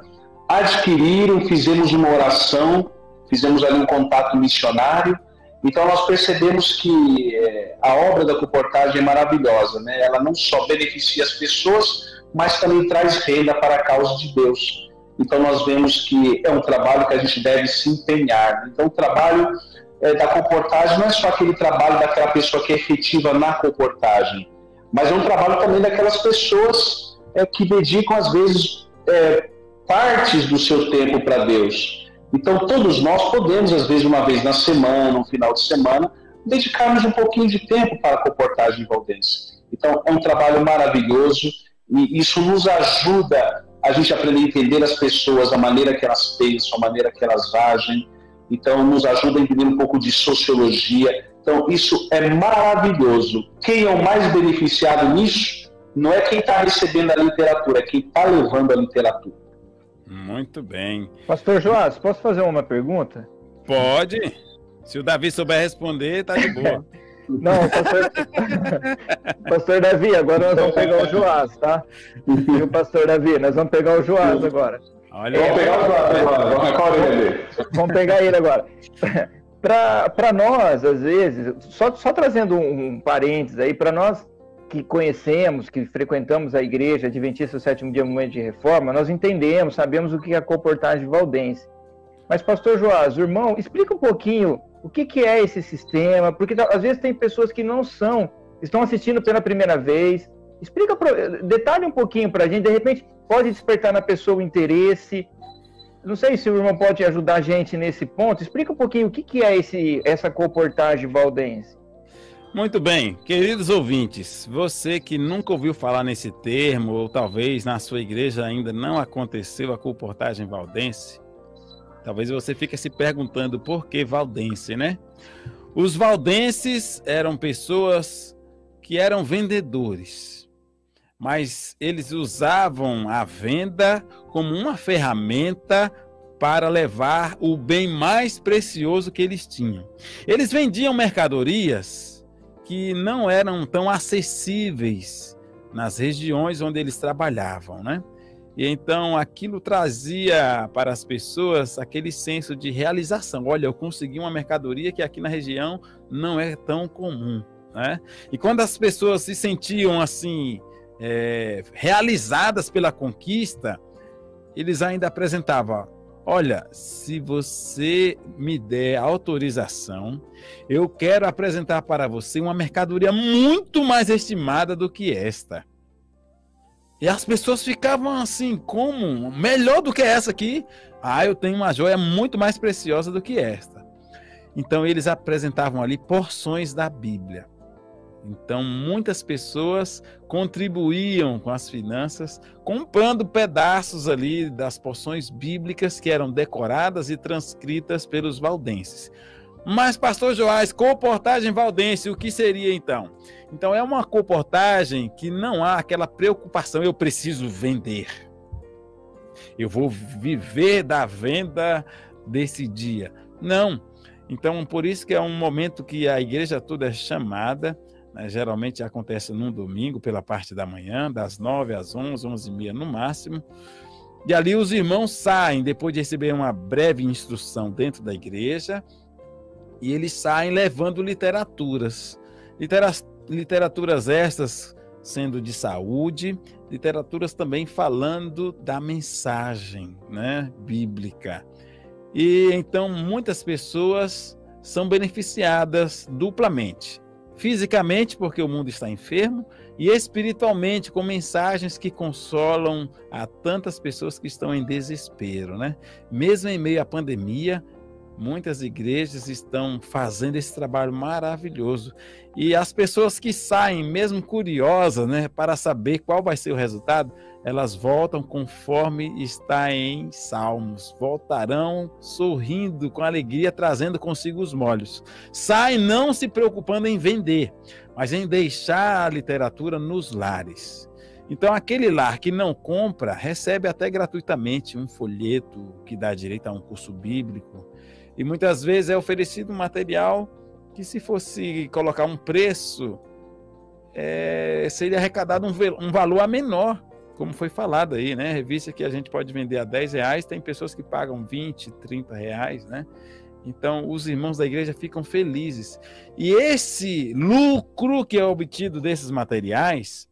adquiriram, fizemos uma oração, fizemos ali um contato missionário. Então nós percebemos que a obra da Colportagem é maravilhosa, né? Ela não só beneficia as pessoas, mas também traz renda para a causa de Deus. Então nós vemos que é um trabalho que a gente deve se empenhar. Então o trabalho da Colportagem não é só aquele trabalho daquela pessoa que é efetiva na Colportagem, mas é um trabalho também daquelas pessoas que dedicam às vezes partes do seu tempo para Deus. Então, todos nós podemos, às vezes, uma vez na semana, um final de semana, dedicarmos um pouquinho de tempo para a Colportagem valdense. Então, é um trabalho maravilhoso e isso nos ajuda a gente aprender a entender as pessoas, a maneira que elas pensam, a maneira que elas agem. Então, nos ajuda a entender um pouco de sociologia. Então, isso é maravilhoso. Quem é o mais beneficiado nisso não é quem está recebendo a literatura, é quem está levando a literatura. Muito bem. Pastor Joás, posso fazer uma pergunta? Pode. Se o Davi souber responder, tá de boa. Não, pastor Davi, agora nós vamos pegar o Joás, tá? E o pastor Davi, nós vamos pegar o Joás agora. Olha, vamos pegar o Joás agora. Vamos pegar ele agora. Para nós, às vezes, só trazendo um parênteses aí, para nós que conhecemos, que frequentamos a igreja Adventista do Sétimo Dia Momento de Reforma, nós entendemos, sabemos o que é a Colportagem valdense. Mas, pastor Joás, o irmão, explica um pouquinho o que é esse sistema, porque às vezes tem pessoas que não estão assistindo pela primeira vez. Explica, detalhe um pouquinho para a gente, de repente pode despertar na pessoa o interesse. Não sei se o irmão pode ajudar a gente nesse ponto. Explica um pouquinho o que é essa Colportagem valdense. Muito bem, queridos ouvintes, você que nunca ouviu falar nesse termo, ou talvez na sua igreja ainda não aconteceu a Colportagem valdense, talvez você fique se perguntando por que valdense, né? Os valdenses eram pessoas que eram vendedores, mas eles usavam a venda como uma ferramenta para levar o bem mais precioso que eles tinham. Eles vendiam mercadorias que não eram tão acessíveis nas regiões onde eles trabalhavam, né? E então aquilo trazia para as pessoas aquele senso de realização. Olha, eu consegui uma mercadoria que aqui na região não é tão comum, né? E quando as pessoas se sentiam assim, realizadas pela conquista, eles ainda apresentavam: olha, se você me der autorização, eu quero apresentar para você uma mercadoria muito mais estimada do que esta. E as pessoas ficavam assim, como? Melhor do que essa aqui? Ah, eu tenho uma joia muito mais preciosa do que esta. Então eles apresentavam ali porções da Bíblia. Então muitas pessoas contribuíam com as finanças, comprando pedaços ali das porções bíblicas que eram decoradas e transcritas pelos valdenses. Mas, pastor Joás, comportagem valdense, o que seria então? Então é uma comportagem que não há aquela preocupação, eu preciso vender. Eu vou viver da venda desse dia. Não. Então por isso que é um momento que a igreja toda é chamada, né? Geralmente acontece num domingo pela parte da manhã, das 9 às 11, 11h30 no máximo. E ali os irmãos saem, depois de receber uma breve instrução dentro da igreja, e eles saem levando literaturas. Literaturas estas sendo de saúde, literaturas também falando da mensagem, né, bíblica. E então muitas pessoas são beneficiadas duplamente. Fisicamente, porque o mundo está enfermo, e espiritualmente, com mensagens que consolam a tantas pessoas que estão em desespero, né? Mesmo em meio à pandemia, muitas igrejas estão fazendo esse trabalho maravilhoso. E as pessoas que saem, mesmo curiosas, né, para saber qual vai ser o resultado, elas voltam conforme está em Salmos. Voltarão sorrindo, com alegria, trazendo consigo os molhos. Saem não se preocupando em vender, mas em deixar a literatura nos lares. Então, aquele lar que não compra, recebe até gratuitamente um folheto que dá direito a um curso bíblico. E muitas vezes é oferecido um material que, se fosse colocar um preço, seria arrecadado um valor menor, como foi falado aí, né? Revista que a gente pode vender a R$10, tem pessoas que pagam R$20, R$30, né? Então, os irmãos da igreja ficam felizes. E esse lucro que é obtido desses materiais,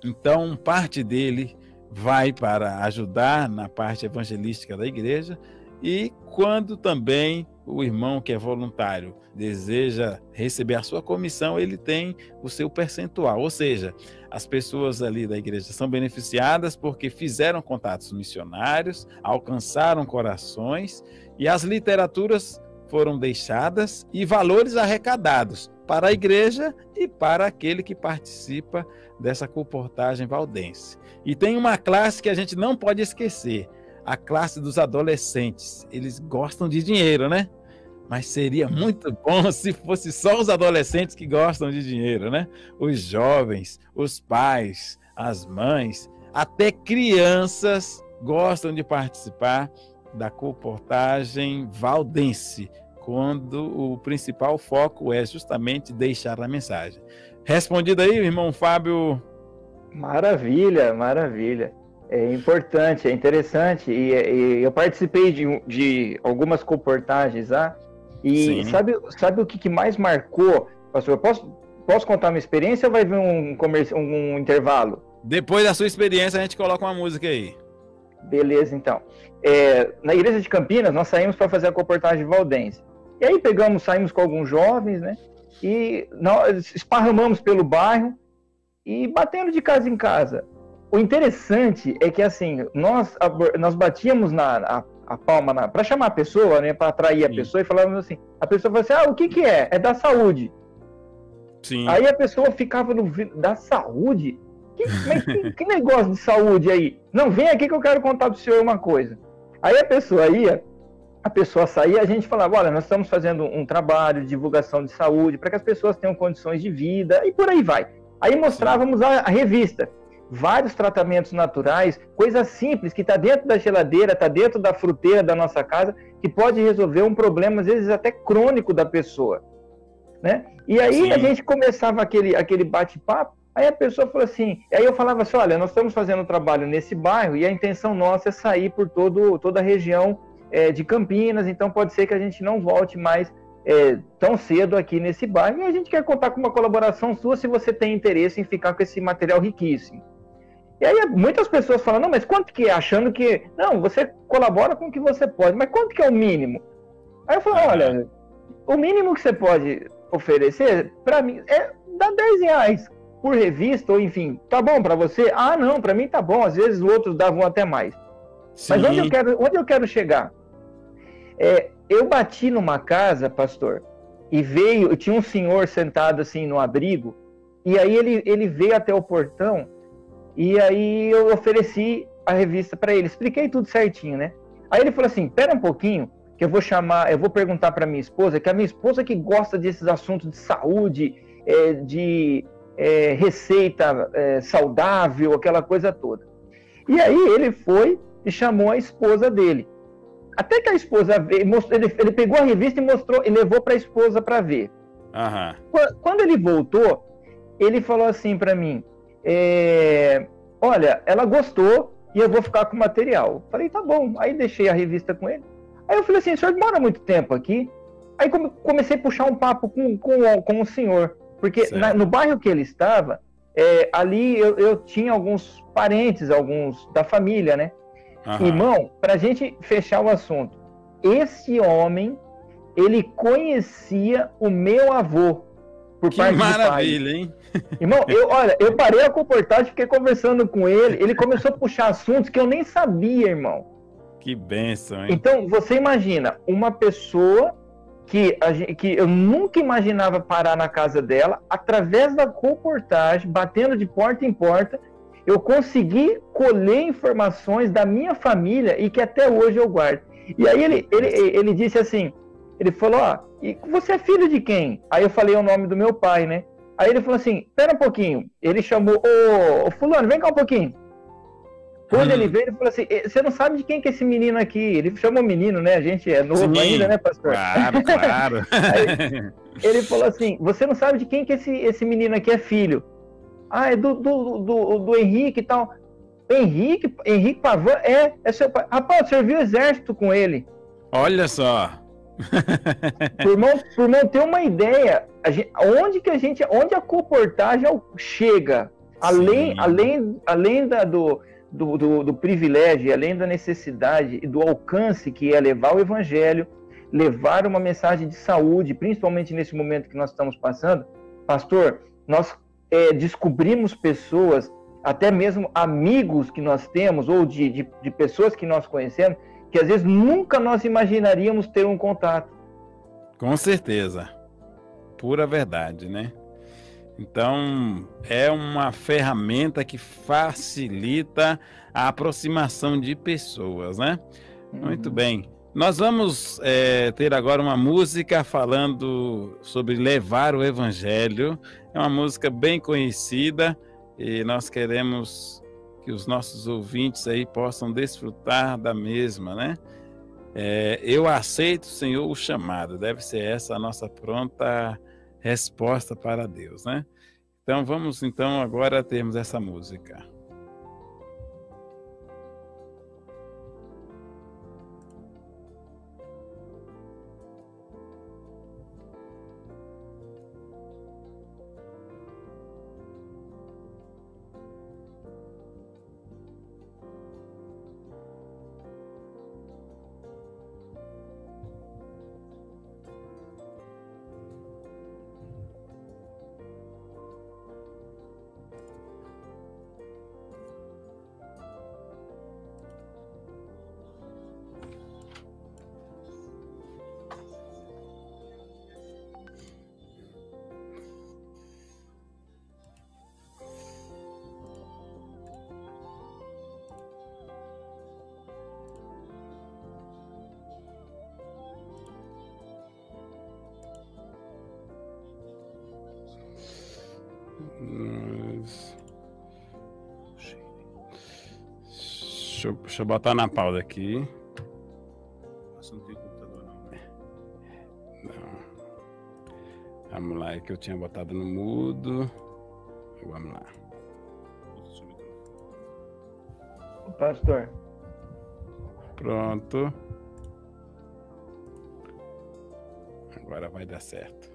então, parte dele vai para ajudar na parte evangelística da igreja. E quando também o irmão que é voluntário deseja receber a sua comissão, ele tem o seu percentual. Ou seja, as pessoas ali da igreja são beneficiadas porque fizeram contatos missionários, alcançaram corações, e as literaturas foram deixadas e valores arrecadados para a igreja e para aquele que participa dessa comportagem valdense. E tem uma classe que a gente não pode esquecer, a classe dos adolescentes. Eles gostam de dinheiro, né? Mas seria muito bom se fosse só os adolescentes que gostam de dinheiro, né? Os jovens, os pais, as mães, até crianças gostam de participar da comportagem valdense, quando o principal foco é justamente deixar a mensagem. Respondido aí, irmão Fábio? Maravilha, maravilha. É importante, é interessante, e eu participei de algumas comportagens lá, e sabe o que mais marcou, pastor? Posso contar uma experiência ou vai vir um intervalo? Depois da sua experiência a gente coloca uma música aí. Beleza, então. Na igreja de Campinas nós saímos para fazer a comportagem valdense, e aí saímos com alguns jovens, né, e nós esparramamos pelo bairro e batendo de casa em casa. O interessante é que, assim, nós batíamos a palma para chamar a pessoa, né, para atrair a pessoa, e falávamos assim, a pessoa falava assim, o que é? É da saúde. Sim. Aí a pessoa ficava no vidro, da saúde? Que negócio de saúde aí? Não, vem aqui que eu quero contar pro senhor uma coisa. Aí a pessoa ia, a pessoa saía, a gente falava, olha, nós estamos fazendo um trabalho de divulgação de saúde para que as pessoas tenham condições de vida e por aí vai. Aí mostrávamos a revista, vários tratamentos naturais, coisas simples que está dentro da geladeira, está dentro da fruteira da nossa casa, que pode resolver um problema, às vezes até crônico da pessoa, né? E aí a gente começava aquele bate-papo, aí a pessoa falou assim, aí eu falava assim, olha, nós estamos fazendo um trabalho nesse bairro e a intenção nossa é sair por toda a região de Campinas, então pode ser que a gente não volte mais tão cedo aqui nesse bairro, e a gente quer contar com uma colaboração sua se você tem interesse em ficar com esse material riquíssimo. E aí muitas pessoas falam, não, mas quanto que é? Achando que, não, você colabora com o que você pode, mas quanto que é o mínimo? Aí eu falo, olha, o mínimo que você pode oferecer, para mim, dá R$10 por revista, ou enfim, tá bom para você? Ah, não, para mim tá bom, às vezes outros davam até mais. Sim. Mas onde eu quero chegar? Eu bati numa casa, pastor, e tinha um senhor sentado assim no abrigo, e aí ele veio até o portão, e aí eu ofereci a revista para ele, expliquei tudo certinho, né? Aí ele falou assim, espera um pouquinho, que eu vou perguntar para minha esposa, que a minha esposa que gosta desses assuntos de saúde, de receita saudável, aquela coisa toda. E aí ele foi e chamou a esposa dele. Até que a esposa veio, ele pegou a revista e mostrou, e levou para a esposa para ver. Quando ele voltou, ele falou assim para mim, olha, ela gostou e eu vou ficar com o material. Falei, tá bom. Aí deixei a revista com ele. Aí eu falei assim, o senhor demora muito tempo aqui? Aí comecei a puxar um papo com o senhor, porque no bairro que ele estava, ali eu tinha alguns parentes, alguns da família, né? Irmão, pra gente fechar o assunto, esse homem, ele conhecia o meu avô, por parte de pai. Que maravilha, hein? Irmão, eu parei a comportagem, fiquei conversando com ele, ele começou a puxar assuntos que eu nem sabia, irmão. Que bênção, hein? Então, você imagina, uma pessoa que eu nunca imaginava parar na casa dela, através da comportagem, batendo de porta em porta, eu consegui colher informações da minha família e que até hoje eu guardo. E aí ele disse assim, ele falou, e você é filho de quem? Aí eu falei o nome do meu pai, né? Aí ele falou assim, espera um pouquinho. Ele chamou, ô fulano, vem cá um pouquinho. Quando ele veio, ele falou assim, você não sabe de quem que é esse menino aqui? Ele chamou menino, né? A gente é novo ainda, né, pastor? Claro. Aí, ele falou assim, você não sabe de quem que esse menino aqui é filho? Ah, é do Henrique e tal. Henrique Pavan é seu pai. Rapaz, serviu o exército com ele. Olha só. Por irmão ter uma ideia, onde a comportagem chega, além do privilégio, além da necessidade e do alcance que é levar o evangelho, levar uma mensagem de saúde, principalmente nesse momento que nós estamos passando, pastor, nós descobrimos pessoas, até mesmo amigos que nós temos, ou de pessoas que nós conhecemos, que às vezes nunca nós imaginaríamos ter um contato. Com certeza. Pura verdade, né? Então, é uma ferramenta que facilita a aproximação de pessoas, né? Muito bem. Nós vamos ter agora uma música falando sobre levar o evangelho. É uma música bem conhecida e nós queremos que os nossos ouvintes aí possam desfrutar da mesma, né? Eu aceito, Senhor, o chamado. Deve ser essa a nossa pronta resposta para Deus, né? Então vamos agora termos essa música. Deixa eu botar na pausa aqui. Você não tem computador, não, né? Não. Vamos lá, é que eu tinha botado no mudo. Vamos lá. Pastor. Pronto. Agora vai dar certo.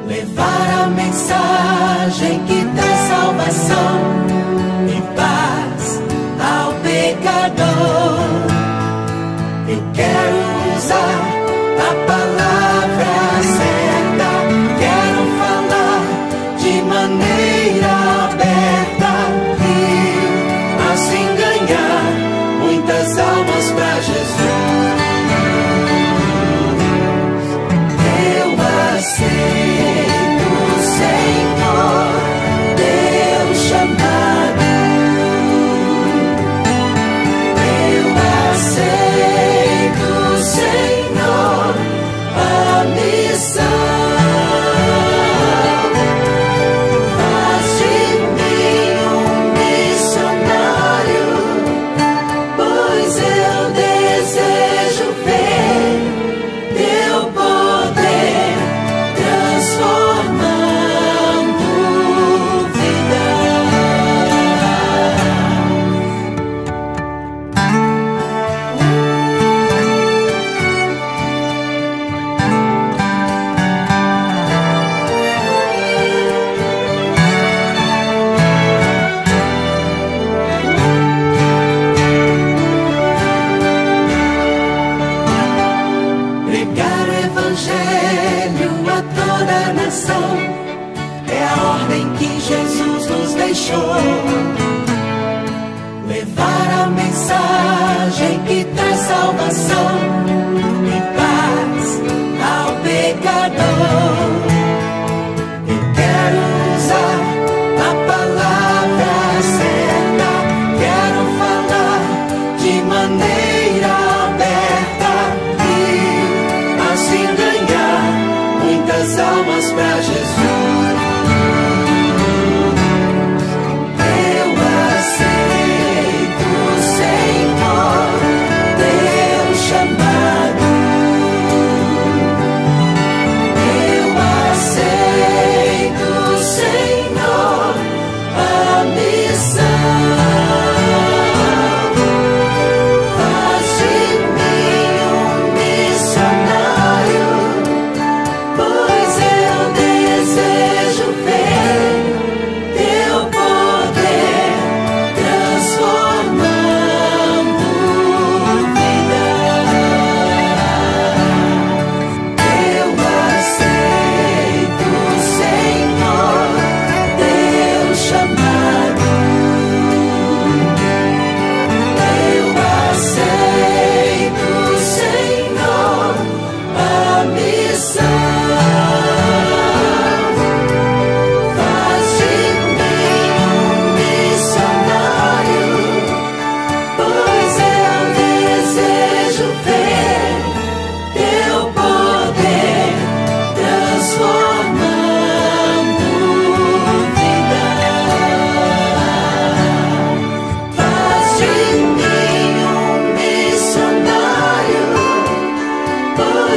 Levar a mensagem que traz salvação e paz ao pecador. Eu quero usar a palavra certa, quero falar de maneira aberta e assim ganhar muitas almas para Jesus. Levar a mensagem que traz salvação e paz ao pecador. Eu quero usar a palavra certa, quero falar de maneira aberta e assim ganhar muitas almas para Jesus. Chamar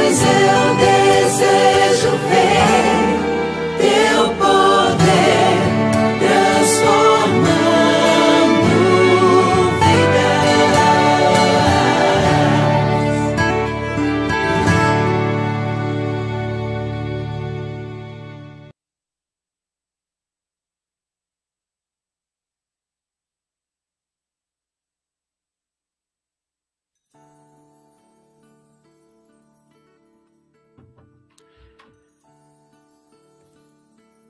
pois eu desejo ver teu poder transformando vidas.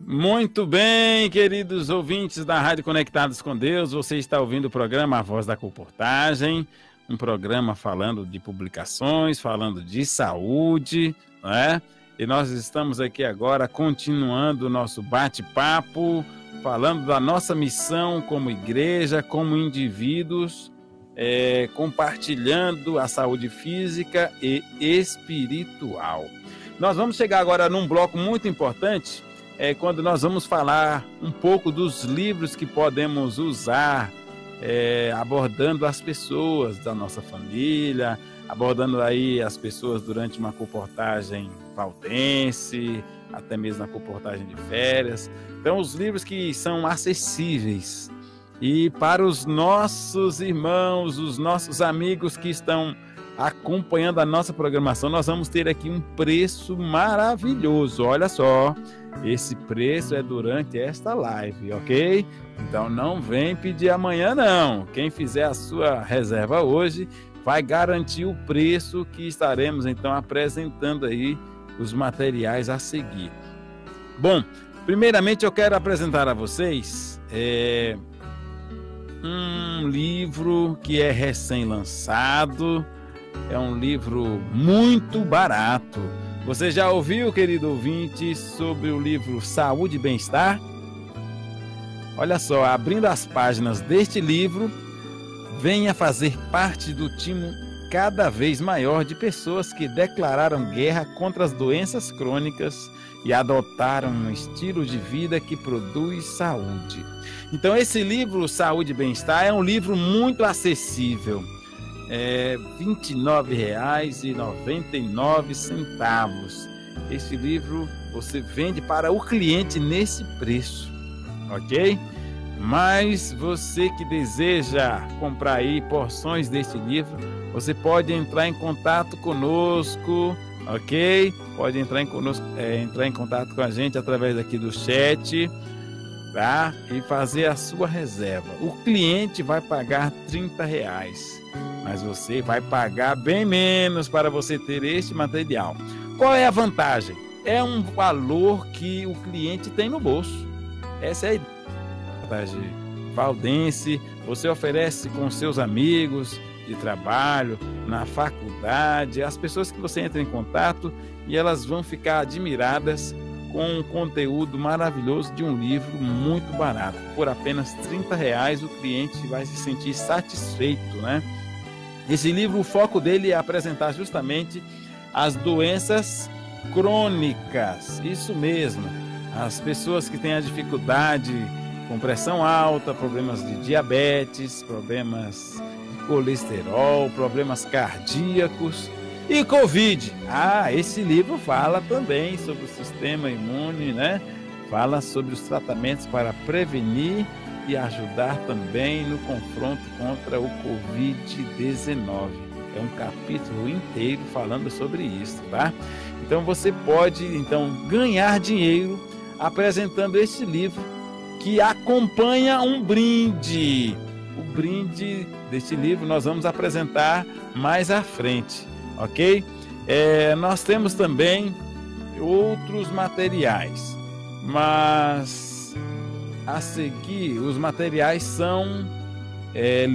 Muito bem, queridos ouvintes da Rádio Conectados com Deus, você está ouvindo o programa A Voz da Colportagem, um programa falando de publicações, falando de saúde, né? E nós estamos aqui agora continuando o nosso bate-papo, falando da nossa missão como igreja, como indivíduos, compartilhando a saúde física e espiritual. Nós vamos chegar agora num bloco muito importante, quando nós vamos falar um pouco dos livros que podemos usar, abordando as pessoas da nossa família, abordando aí as pessoas durante uma comportagem valdense, até mesmo na comportagem de férias. Então, os livros que são acessíveis. E para os nossos irmãos, os nossos amigos que estão acompanhando a nossa programação, nós vamos ter aqui um preço maravilhoso. Olha só, esse preço é durante esta live, ok? Então não vem pedir amanhã não. Quem fizer a sua reserva hoje vai garantir o preço que estaremos então apresentando aí os materiais a seguir. Bom, primeiramente eu quero apresentar a vocês um livro que é recém-lançado. É um livro muito barato. Você já ouviu, querido ouvinte, sobre o livro Saúde e Bem-Estar? Olha só, abrindo as páginas deste livro, venha fazer parte do time cada vez maior de pessoas que declararam guerra contra as doenças crônicas e adotaram um estilo de vida que produz saúde. Então, esse livro Saúde e Bem-Estar é um livro muito acessível. R$ 29,99. Esse livro você vende para o cliente nesse preço, ok? Mas você que deseja comprar aí porções desse livro, você pode entrar em contato conosco, ok? Pode entrar em contato com a gente através aqui do chat, tá? E fazer a sua reserva. O cliente vai pagar R$ 30. Mas você vai pagar bem menos para você ter este material. Qual é a vantagem? É um valor que o cliente tem no bolso. Essa é a vantagem valdense. Você oferece com seus amigos de trabalho, na faculdade, as pessoas que você entra em contato, e elas vão ficar admiradas com um conteúdo maravilhoso de um livro muito barato. Por apenas R$ 30 o cliente vai se sentir satisfeito, né? Esse livro, o foco dele é apresentar justamente as doenças crônicas, isso mesmo, as pessoas que têm a dificuldade com pressão alta, problemas de diabetes, problemas de colesterol, problemas cardíacos e Covid. Esse livro fala também sobre o sistema imune, né? Fala sobre os tratamentos para prevenir e ajudar também no confronto contra o Covid-19. É um capítulo inteiro falando sobre isso, tá? Então você pode ganhar dinheiro apresentando esse livro que acompanha um brinde. O brinde desse livro nós vamos apresentar mais à frente, ok? Nós temos também outros materiais, mas a seguir, os materiais são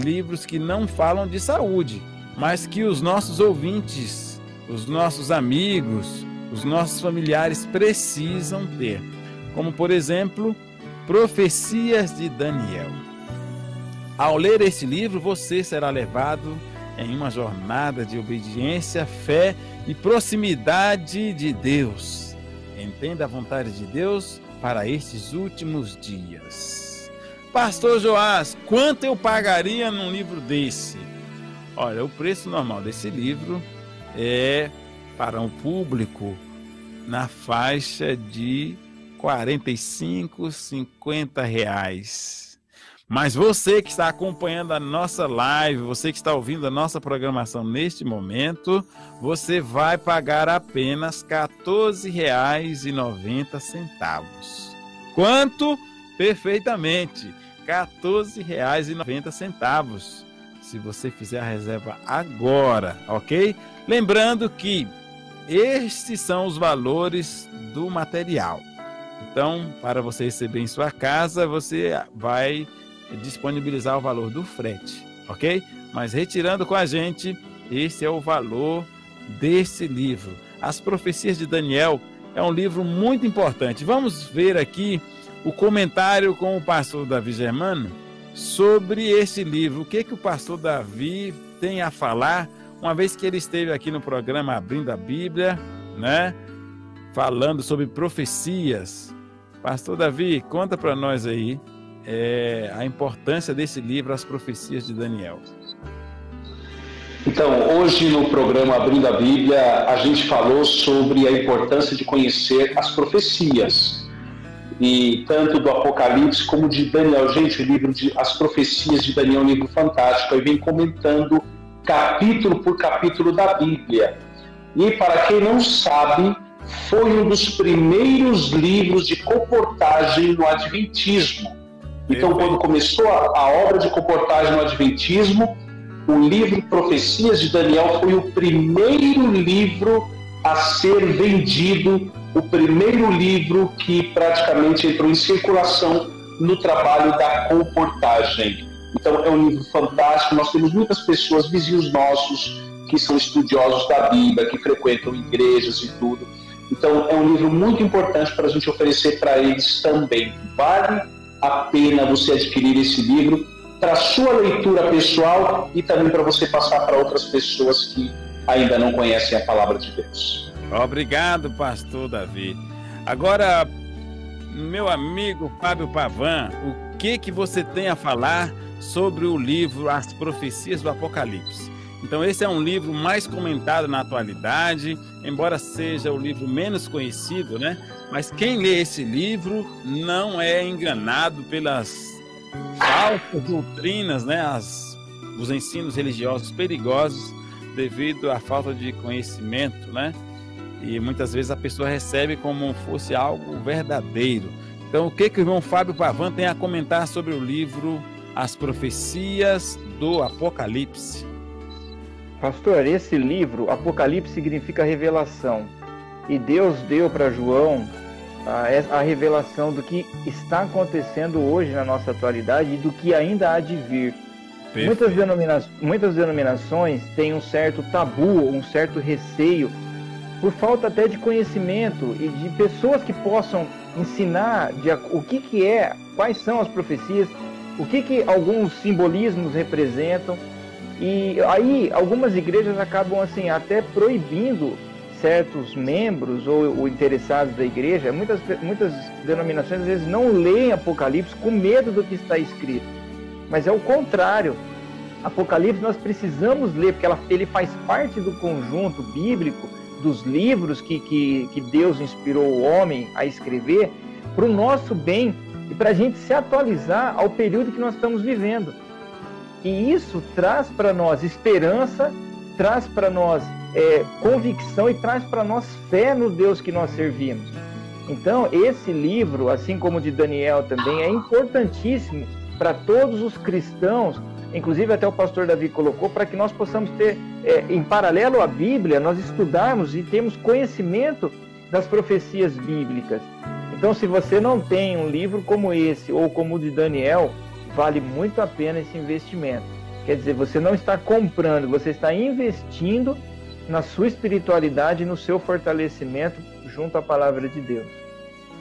livros que não falam de saúde, mas que os nossos ouvintes, os nossos amigos, os nossos familiares precisam ter. Como, por exemplo, Profecias de Daniel. Ao ler esse livro, você será levado em uma jornada de obediência, fé e proximidade de Deus. Entenda a vontade de Deus para estes últimos dias. Pastor Joás, quanto eu pagaria num livro desse? Olha, o preço normal desse livro é para um público na faixa de R$ 45, R$ 50. Mas você que está acompanhando a nossa live, você que está ouvindo a nossa programação neste momento, você vai pagar apenas R$ 14,90. Quanto? Perfeitamente, R$ 14,90. Se você fizer a reserva agora, ok? Lembrando que estes são os valores do material. Então, para você receber em sua casa, você vai disponibilizar o valor do frete, ok? Mas retirando com a gente, esse é o valor desse livro. As Profecias de Daniel é um livro muito importante. Vamos ver aqui o comentário com o pastor Davi Germano sobre esse livro. O que o pastor Davi tem a falar, uma vez que ele esteve aqui no programa Abrindo a Bíblia, né? Falando sobre profecias. Pastor Davi, conta para nós aí a importância desse livro, As Profecias de Daniel. Então, hoje no programa Abrindo a Bíblia, a gente falou sobre a importância de conhecer as profecias, e tanto do Apocalipse como de Daniel. Gente, o livro de As Profecias de Daniel é um livro fantástico. Eu venho comentando capítulo por capítulo da Bíblia. E para quem não sabe, foi um dos primeiros livros de comportagem no Adventismo. Então, quando começou a obra de comportagem no Adventismo, o livro Profecias de Daniel foi o primeiro livro a ser vendido, o primeiro livro que praticamente entrou em circulação no trabalho da comportagem. Então, é um livro fantástico. Nós temos muitas pessoas, vizinhos nossos, que são estudiosos da Bíblia, que frequentam igrejas e tudo. Então, é um livro muito importante para a gente oferecer para eles também. Vale a pena você adquirir esse livro para sua leitura pessoal e também para você passar para outras pessoas que ainda não conhecem a palavra de Deus. Obrigado, pastor Davi. Agora, meu amigo Fábio Pavan, o que você tem a falar sobre o livro As Profecias do Apocalipse? Então, esse é um livro mais comentado na atualidade, embora seja o livro menos conhecido, né? Mas quem lê esse livro não é enganado pelas falsas doutrinas, né? Os ensinos religiosos perigosos devido à falta de conhecimento, né? E muitas vezes a pessoa recebe como fosse algo verdadeiro. Então, o que o irmão Fábio Pavan tem a comentar sobre o livro As Profecias do Apocalipse? Pastor, esse livro, Apocalipse, significa revelação. E Deus deu para João a revelação do que está acontecendo hoje na nossa atualidade e do que ainda há de vir. Muitas denominações têm um certo tabu, um certo receio, por falta até de conhecimento e de pessoas que possam ensinar o que é, quais são as profecias, o que alguns simbolismos representam. E aí algumas igrejas acabam assim até proibindo certos membros ou interessados da igreja. Muitas denominações às vezes não leem Apocalipse com medo do que está escrito. Mas é o contrário. Apocalipse nós precisamos ler, porque ele faz parte do conjunto bíblico, dos livros que Deus inspirou o homem a escrever, para o nosso bem e para a gente se atualizar ao período que nós estamos vivendo. E isso traz para nós esperança, traz para nós convicção e traz para nós fé no Deus que nós servimos. Então, esse livro, assim como o de Daniel também, é importantíssimo para todos os cristãos, inclusive até o pastor Davi colocou, para que nós possamos ter, em paralelo à Bíblia, nós estudarmos e termos conhecimento das profecias bíblicas. Então, se você não tem um livro como esse, ou como o de Daniel, vale muito a pena esse investimento. Quer dizer, você não está comprando, você está investindo na sua espiritualidade, no seu fortalecimento junto à palavra de Deus.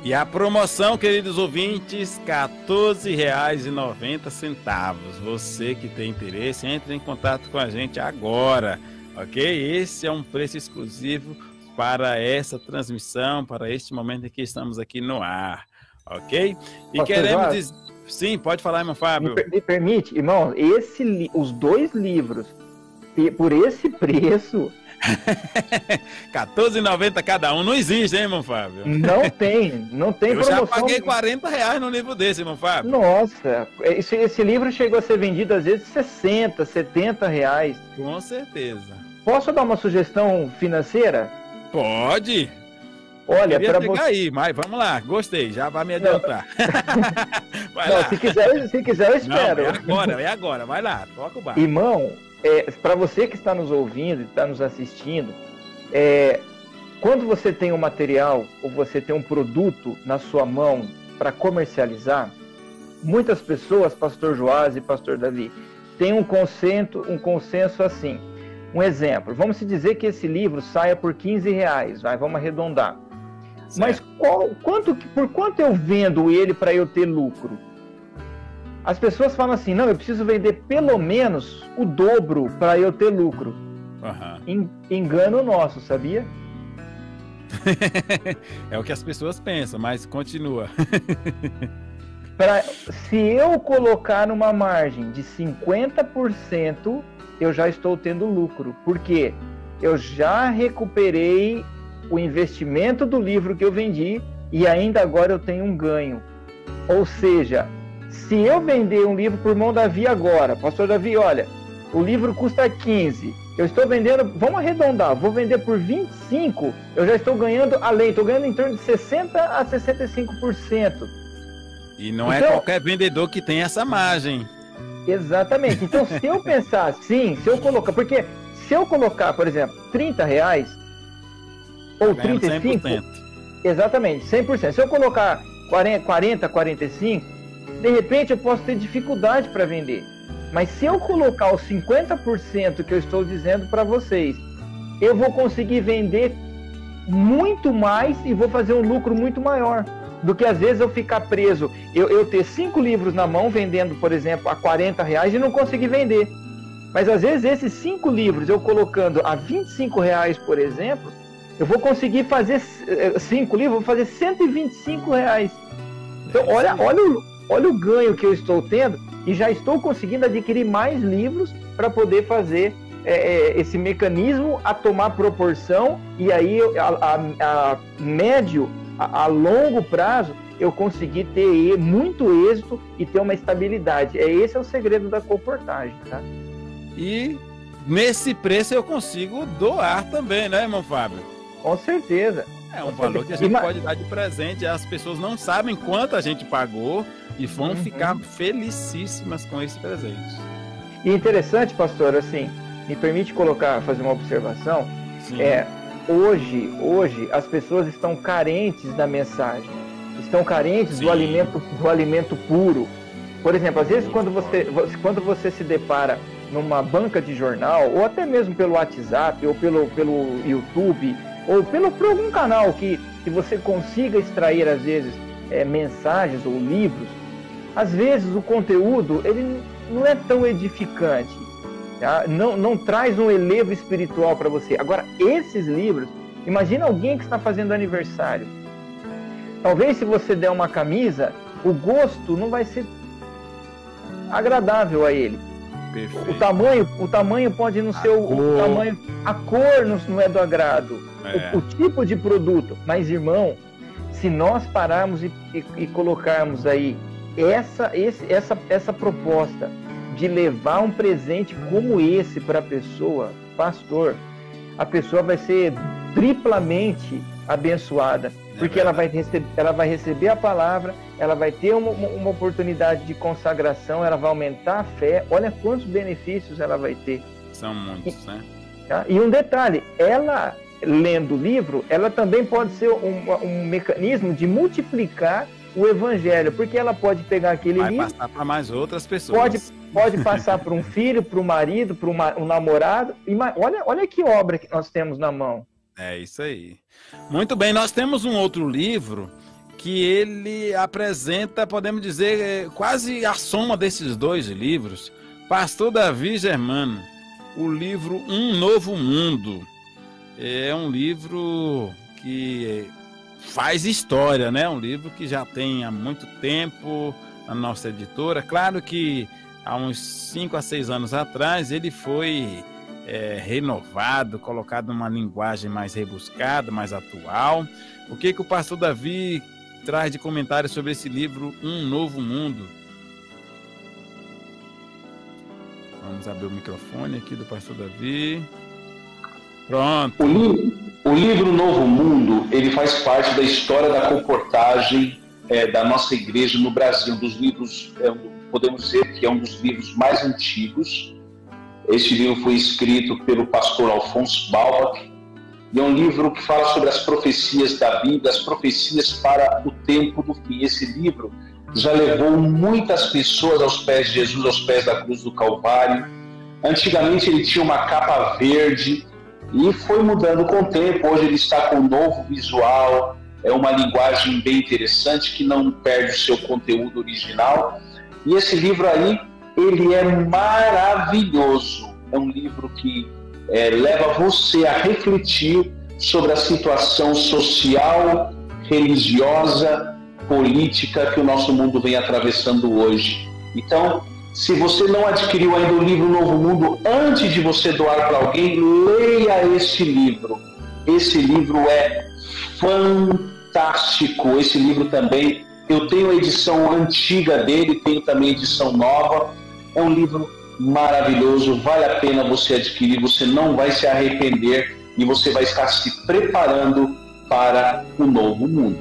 E a promoção, queridos ouvintes, R$ 14,90. Você que tem interesse, entre em contato com a gente agora, ok? Esse é um preço exclusivo para essa transmissão, para este momento em que estamos aqui no ar, ok? E queremos dizer... Sim, pode falar, irmão Fábio. Me permite, irmão, os dois livros, por esse preço, R$14,90 cada um. Não existe, hein, irmão Fábio? Não tem Eu promoção. já paguei R$40 no livro desse, irmão Fábio. Nossa, esse livro chegou a ser vendido às vezes R$60, R$70. Com certeza. Posso dar uma sugestão financeira? Pode. Olha, Queria para pegar você. aí, mas vamos lá, gostei, já vai me adiantar. Vai Não, lá. se quiser, eu espero. Não, é agora, vai lá, toca o barco. Irmão, para você que está nos ouvindo e está nos assistindo, quando você tem um material ou você tem um produto na sua mão para comercializar, muitas pessoas, Pastor Joás e Pastor Davi, têm um consenso assim. Um exemplo, vamos dizer que esse livro saia por R$15, vamos arredondar. Certo. Mas por quanto eu vendo ele para eu ter lucro? As pessoas falam assim, não, eu preciso vender pelo menos o dobro para eu ter lucro. Uhum. Engano nosso, sabia? É o que as pessoas pensam, mas continua. Se eu colocar uma margem de 50%, eu já estou tendo lucro. Porque eu já recuperei o investimento do livro que eu vendi e ainda agora eu tenho um ganho. Ou seja, se eu vender um livro por mão Davi agora, Pastor Davi, olha, o livro custa 15, eu estou vendendo, vamos arredondar, vou vender por 25, eu já estou ganhando além, estou ganhando em torno de 60% a 65%. E não é qualquer vendedor que tem essa margem. Exatamente. Então, se eu pensar assim, porque se eu colocar, por exemplo, R$30 ou 35, 100%. Exatamente, 100%. Se eu colocar 40, 45, de repente eu posso ter dificuldade para vender. Mas se eu colocar os 50% que eu estou dizendo para vocês, eu vou conseguir vender muito mais e vou fazer um lucro muito maior do que às vezes eu ficar preso, eu ter 5 livros na mão vendendo, por exemplo, a R$40 e não conseguir vender. Mas às vezes esses 5 livros eu colocando a R$25, por exemplo, eu vou conseguir fazer 5 livros, vou fazer R$125. Então olha o ganho que eu estou tendo e já estou conseguindo adquirir mais livros para poder fazer esse mecanismo a tomar proporção e aí a médio, a longo prazo, eu consegui ter muito êxito e ter uma estabilidade. Esse é o segredo da comportagem, tá? E nesse preço eu consigo doar também, né, irmão Fábio? Com certeza. É um valor que a gente pode dar de presente. As pessoas não sabem quanto a gente pagou e vão ficar felicíssimas com esse presente. E interessante, pastor, assim, me permite fazer uma observação. Sim. Hoje as pessoas estão carentes da mensagem, estão carentes do alimento puro. Por exemplo, às vezes quando você se depara numa banca de jornal, ou até mesmo pelo WhatsApp, ou pelo YouTube, ou por algum canal que você consiga extrair, às vezes, mensagens ou livros, às vezes o conteúdo ele não é tão edificante. Tá? Não traz um elevo espiritual para você. Agora, esses livros, imagina alguém que está fazendo aniversário. Talvez se você der uma camisa, o gosto não vai ser agradável a ele. Perfeito. O tamanho pode não ser o tamanho, a cor não é do agrado, o tipo de produto. Mas, irmão, se nós pararmos e colocarmos aí essa proposta de levar um presente como esse para a pessoa, pastor, a pessoa vai ser triplamente abençoada, porque ela vai receber a palavra, ela vai ter uma oportunidade de consagração, ela vai aumentar a fé. Olha quantos benefícios ela vai ter. São muitos, né? Tá? E um detalhe, ela lendo o livro, ela também pode ser um mecanismo de multiplicar o evangelho, porque ela pode pegar aquele livro... Vai passar para mais outras pessoas. Pode passar para um filho, para um marido, para um namorado. Olha que obra que nós temos na mão. É isso aí. Muito bem, nós temos um outro livro que ele apresenta, podemos dizer, quase a soma desses dois livros. Pastor Davi Germano, o livro Um Novo Mundo. É um livro que faz história, né? Um livro que já tem há muito tempo na nossa editora. Claro que há uns 5 a 6 anos atrás ele foi renovado, colocado numa linguagem mais rebuscada, mais atual. O que o pastor Davi traz de comentário sobre esse livro, Um Novo Mundo? Vamos abrir o microfone aqui do pastor Davi. Pronto. O livro Novo Mundo, ele faz parte da história da comportagem da nossa igreja no Brasil. Um dos livros, podemos dizer que é um dos livros mais antigos. Este livro foi escrito pelo pastor Alphonse Baubach, e é um livro que fala sobre as profecias da Bíblia, as profecias para o tempo do fim. Esse livro já levou muitas pessoas aos pés de Jesus, aos pés da cruz do Calvário. Antigamente ele tinha uma capa verde e foi mudando com o tempo. Hoje ele está com um novo visual, é uma linguagem bem interessante que não perde o seu conteúdo original. E esse livro aí, ele é maravilhoso. É um livro que leva você a refletir sobre a situação social, religiosa, política que o nosso mundo vem atravessando hoje. Então, se você não adquiriu ainda o livro Novo Mundo, antes de você doar para alguém, leia esse livro. Esse livro é fantástico. Esse livro também, eu tenho a edição antiga dele, tenho também a edição nova. É um livro maravilhoso, vale a pena você adquirir, você não vai se arrepender e você vai estar se preparando para o novo mundo.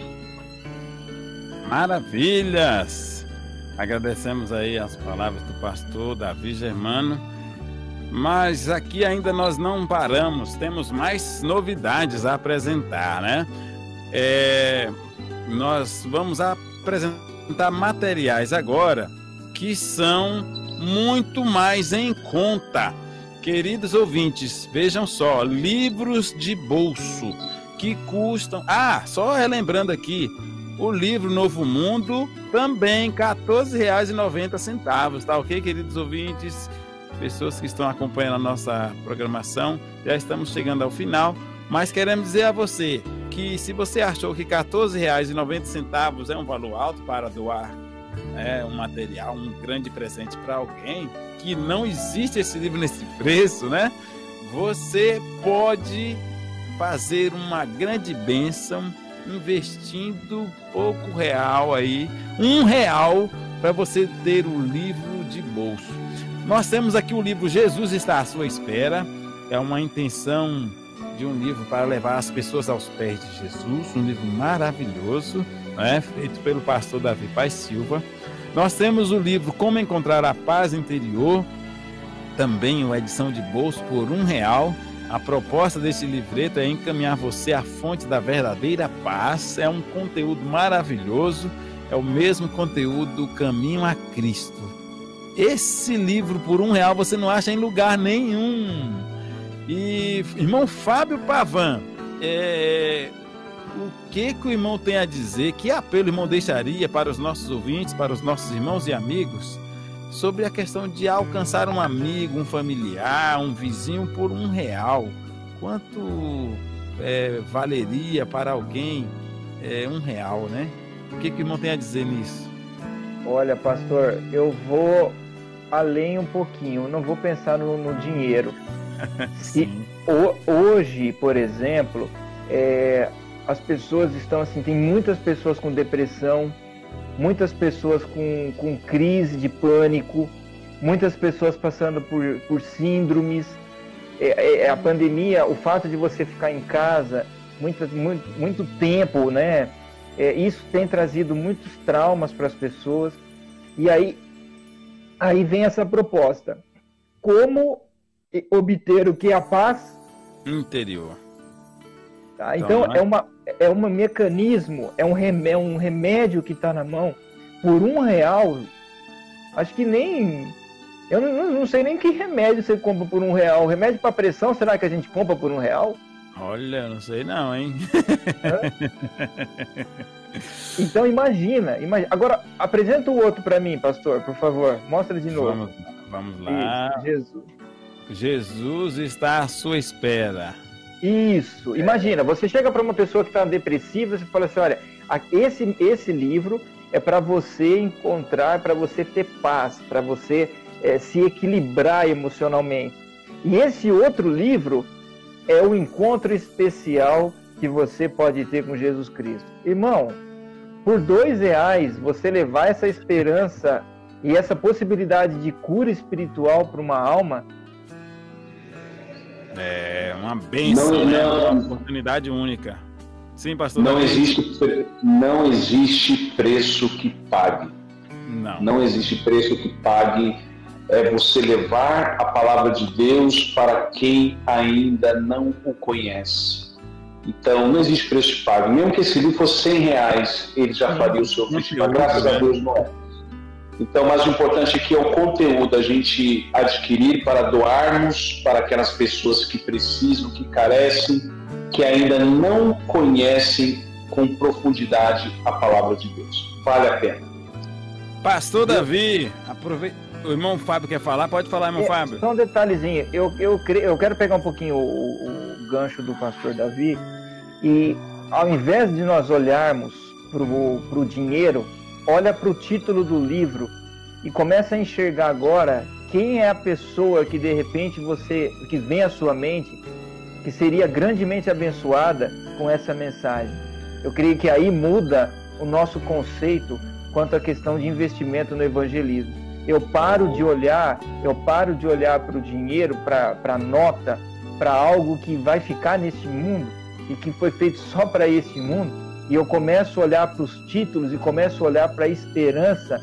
Maravilhas! Agradecemos aí as palavras do pastor Davi Germano, mas aqui ainda nós não paramos, temos mais novidades a apresentar, né? Nós vamos apresentar materiais agora que são muito mais em conta. Queridos ouvintes, vejam só, livros de bolso que custam... só relembrando aqui, o livro Novo Mundo também R$ 14,90, tá ok, queridos ouvintes? Pessoas que estão acompanhando a nossa programação, já estamos chegando ao final, mas queremos dizer a você que se você achou que R$ 14,90 é um valor alto para doar um material, um grande presente para alguém, que não existe esse livro nesse preço, né? Você pode fazer uma grande bênção investindo pouco real aí, R$1 para você ter o livro de bolso. Nós temos aqui o livro Jesus Está à Sua Espera, é uma intenção de um livro para levar as pessoas aos pés de Jesus, um livro maravilhoso, né? Feito pelo pastor Davi Paz Silva. Nós temos o livro Como Encontrar a Paz Interior, também uma edição de bolso por R$1. A proposta desse livreto é encaminhar você à fonte da verdadeira paz. É um conteúdo maravilhoso, é o mesmo conteúdo do Caminho a Cristo. Esse livro por R$1 você não acha em lugar nenhum. E irmão Fábio Pavan, o que o irmão tem a dizer, que apelo o irmão deixaria para os nossos ouvintes, para os nossos irmãos e amigos, sobre a questão de alcançar um amigo, um familiar, um vizinho por R$1? Quanto valeria para alguém R$1, né? O que o irmão tem a dizer nisso? Olha, pastor, eu vou além um pouquinho, não vou pensar no dinheiro. Hoje, por exemplo, as pessoas estão assim, tem muitas pessoas com depressão, muitas pessoas com crise de pânico, muitas pessoas passando por síndromes. A pandemia, o fato de você ficar em casa muito tempo, né? Isso tem trazido muitos traumas para as pessoas. E aí vem essa proposta. Como obter o que? A paz interior. Tá? Então, é um mecanismo, é um remédio que está na mão por R$1. Acho que nem... Eu não sei nem que remédio você compra por R$1. Remédio para pressão, será que a gente compra por R$1? Olha, não sei não, hein? Então imagina. Agora, apresenta o outro para mim, pastor, por favor. Mostra de novo. Vamos lá. Isso, Jesus está à sua espera. Isso. Imagina, você chega para uma pessoa que está depressiva, você fala assim, olha, esse livro é para você encontrar, para você ter paz, para você se equilibrar emocionalmente. E esse outro livro é o encontro especial que você pode ter com Jesus Cristo. Irmão, por R$2 você levar essa esperança e essa possibilidade de cura espiritual para uma alma... É uma bênção, né? Uma oportunidade única. Sim, pastor. Não existe preço que pague. Não existe preço que pague. É você levar a palavra de Deus para quem ainda não o conhece. Então, não existe preço que pague. Mesmo que esse livro fosse R$100, ele já faria o seu ofício. Mas graças a Deus não é. Então, mas o importante aqui é o conteúdo, a gente adquirir para doarmos para aquelas pessoas que precisam, que carecem, que ainda não conhecem com profundidade a palavra de Deus. Vale a pena. Pastor Davi, aproveita. O irmão Fábio quer falar? Pode falar, irmão Fábio. Só um detalhezinho. Eu quero pegar um pouquinho o gancho do pastor Davi e, ao invés de nós olharmos para o dinheiro, olha para o título do livro e começa a enxergar agora quem é a pessoa que de repente que vem à sua mente, que seria grandemente abençoada com essa mensagem. Eu creio que aí muda o nosso conceito quanto à questão de investimento no evangelismo. Eu paro de olhar para o dinheiro, para a nota, para algo que vai ficar nesse mundo e que foi feito só para esse mundo, e eu começo a olhar para os títulos e começo a olhar para a esperança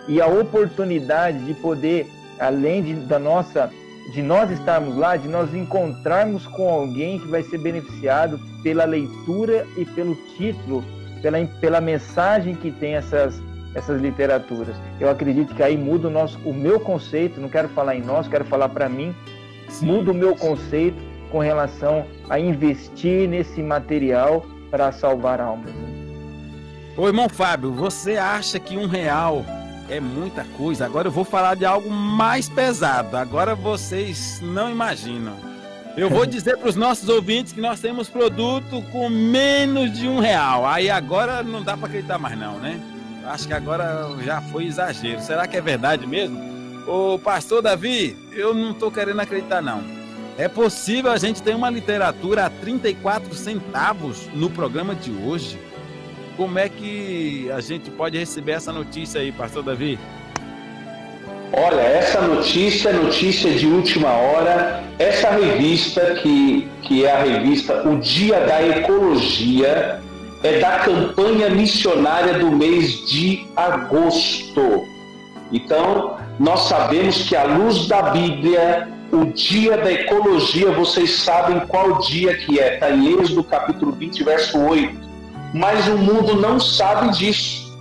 e a oportunidade de poder, além de nós estarmos lá, de nós encontrarmos com alguém que vai ser beneficiado pela leitura e pelo título, pela mensagem que tem essas literaturas. Eu acredito que aí muda o meu conceito, não quero falar em nós, quero falar para mim, muda o meu conceito com relação a investir nesse material para salvar almas. Ô irmão Fábio, você acha que R$1 é muita coisa? Agora eu vou falar de algo mais pesado, agora vocês não imaginam. Eu vou dizer para os nossos ouvintes que nós temos produto com menos de R$1. Aí agora não dá para acreditar mais não, né? Acho que agora já foi exagero. Será que é verdade mesmo? Ô pastor Davi, eu não estou querendo acreditar não. É possível a gente ter uma literatura a 34 centavos no programa de hoje? Como é que a gente pode receber essa notícia aí, pastor Davi? Olha, essa notícia é notícia de última hora. Essa revista, que é a revista O Dia da Ecologia, é da campanha missionária do mês de agosto. Então, nós sabemos que, à luz da Bíblia, o Dia da Ecologia, vocês sabem qual dia que é. Está em Êxodo capítulo 20, verso 8. Mas o mundo não sabe disso.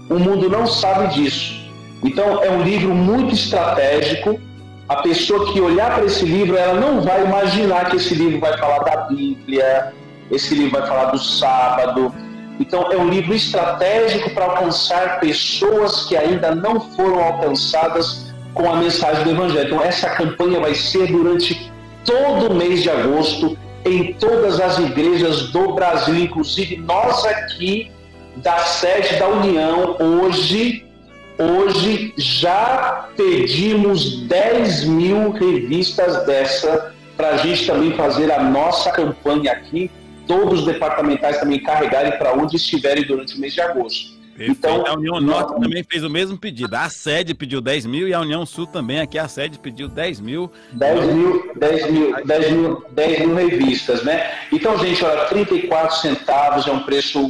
O mundo não sabe disso. Então, é um livro muito estratégico. A pessoa que olhar para esse livro, ela não vai imaginar que esse livro vai falar da Bíblia, esse livro vai falar do sábado. Então, é um livro estratégico para alcançar pessoas que ainda não foram alcançadas com a mensagem do Evangelho. Então, essa campanha vai ser durante todo o mês de agosto, em todas as igrejas do Brasil. Inclusive, nós aqui, da sede da União, hoje já pedimos 10 mil revistas dessa, para a gente também fazer a nossa campanha aqui, todos os departamentais também carregarem para onde estiverem durante o mês de agosto. Perfeito. Então, a União Norte também fez o mesmo pedido. A sede pediu 10 mil e a União Sul também, aqui a sede pediu 10 mil. 10 mil revistas, né? Então, gente, olha, 34 centavos é um preço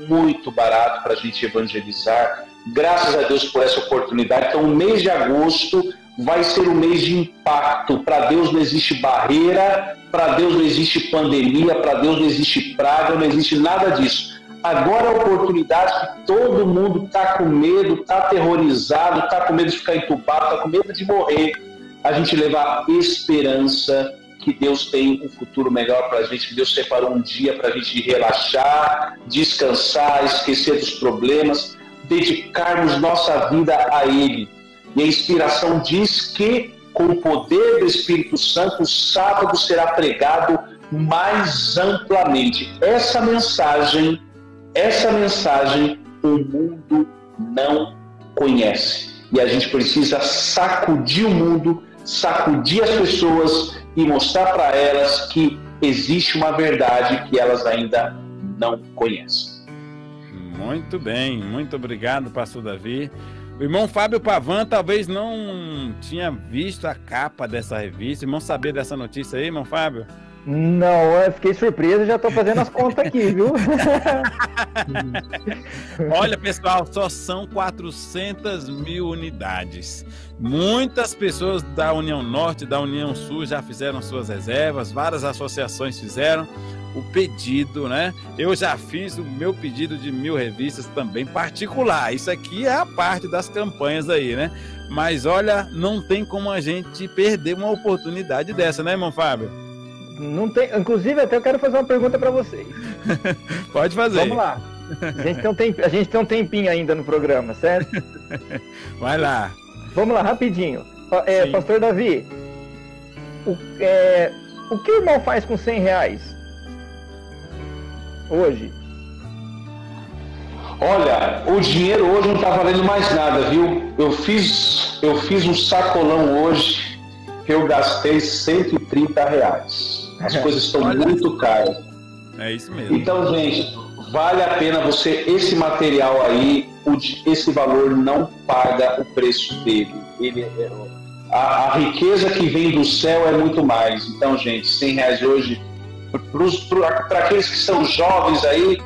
muito barato para a gente evangelizar. Graças a Deus por essa oportunidade. Então, o mês de agosto vai ser um mês de impacto. Para Deus não existe barreira, para Deus não existe pandemia, para Deus não existe praga, não existe nada disso. Agora é a oportunidade que todo mundo está com medo, está aterrorizado, está com medo de ficar entubado, está com medo de morrer. A gente levar esperança que Deus tem um futuro melhor para a gente, que Deus separou um dia para a gente relaxar, descansar, esquecer dos problemas, dedicarmos nossa vida a Ele. E a inspiração diz que, com o poder do Espírito Santo, o sábado será pregado mais amplamente. Essa mensagem o mundo não conhece. E a gente precisa sacudir o mundo sacudir as pessoas e mostrar para elas que existe uma verdade que elas ainda não conhecem. Muito bem, muito obrigado, pastor Davi. O irmão Fábio Pavan talvez não tinha visto a capa dessa revista. Irmão, sabia dessa notícia aí, irmão Fábio? Não, eu fiquei surpreso, já estou fazendo as contas aqui, viu? Olha, pessoal, só são 400.000 unidades. Muitas pessoas da União Norte, da União Sul já fizeram suas reservas, várias associações fizeram o pedido, né? Eu já fiz o meu pedido de 1.000 revistas também particular. Isso aqui é a parte das campanhas aí, né? Mas olha, não tem como a gente perder uma oportunidade dessa, né, irmão Fábio? Não tem, inclusive, até eu quero fazer uma pergunta para vocês. Pode fazer. Vamos lá. A gente tem um tempinho ainda no programa, certo? Vai lá. Vamos lá, rapidinho. Pastor Davi, o que o irmão faz com R$100 hoje? Olha, o dinheiro hoje não está valendo mais nada, viu? Eu fiz um sacolão hoje que eu gastei R$130. As coisas estão muito caras. É isso mesmo. Então, gente, vale a pena você, esse material aí, esse valor não paga o preço dele. A riqueza que vem do céu é muito mais. Então, gente, R$100 hoje, para aqueles que são jovens aí,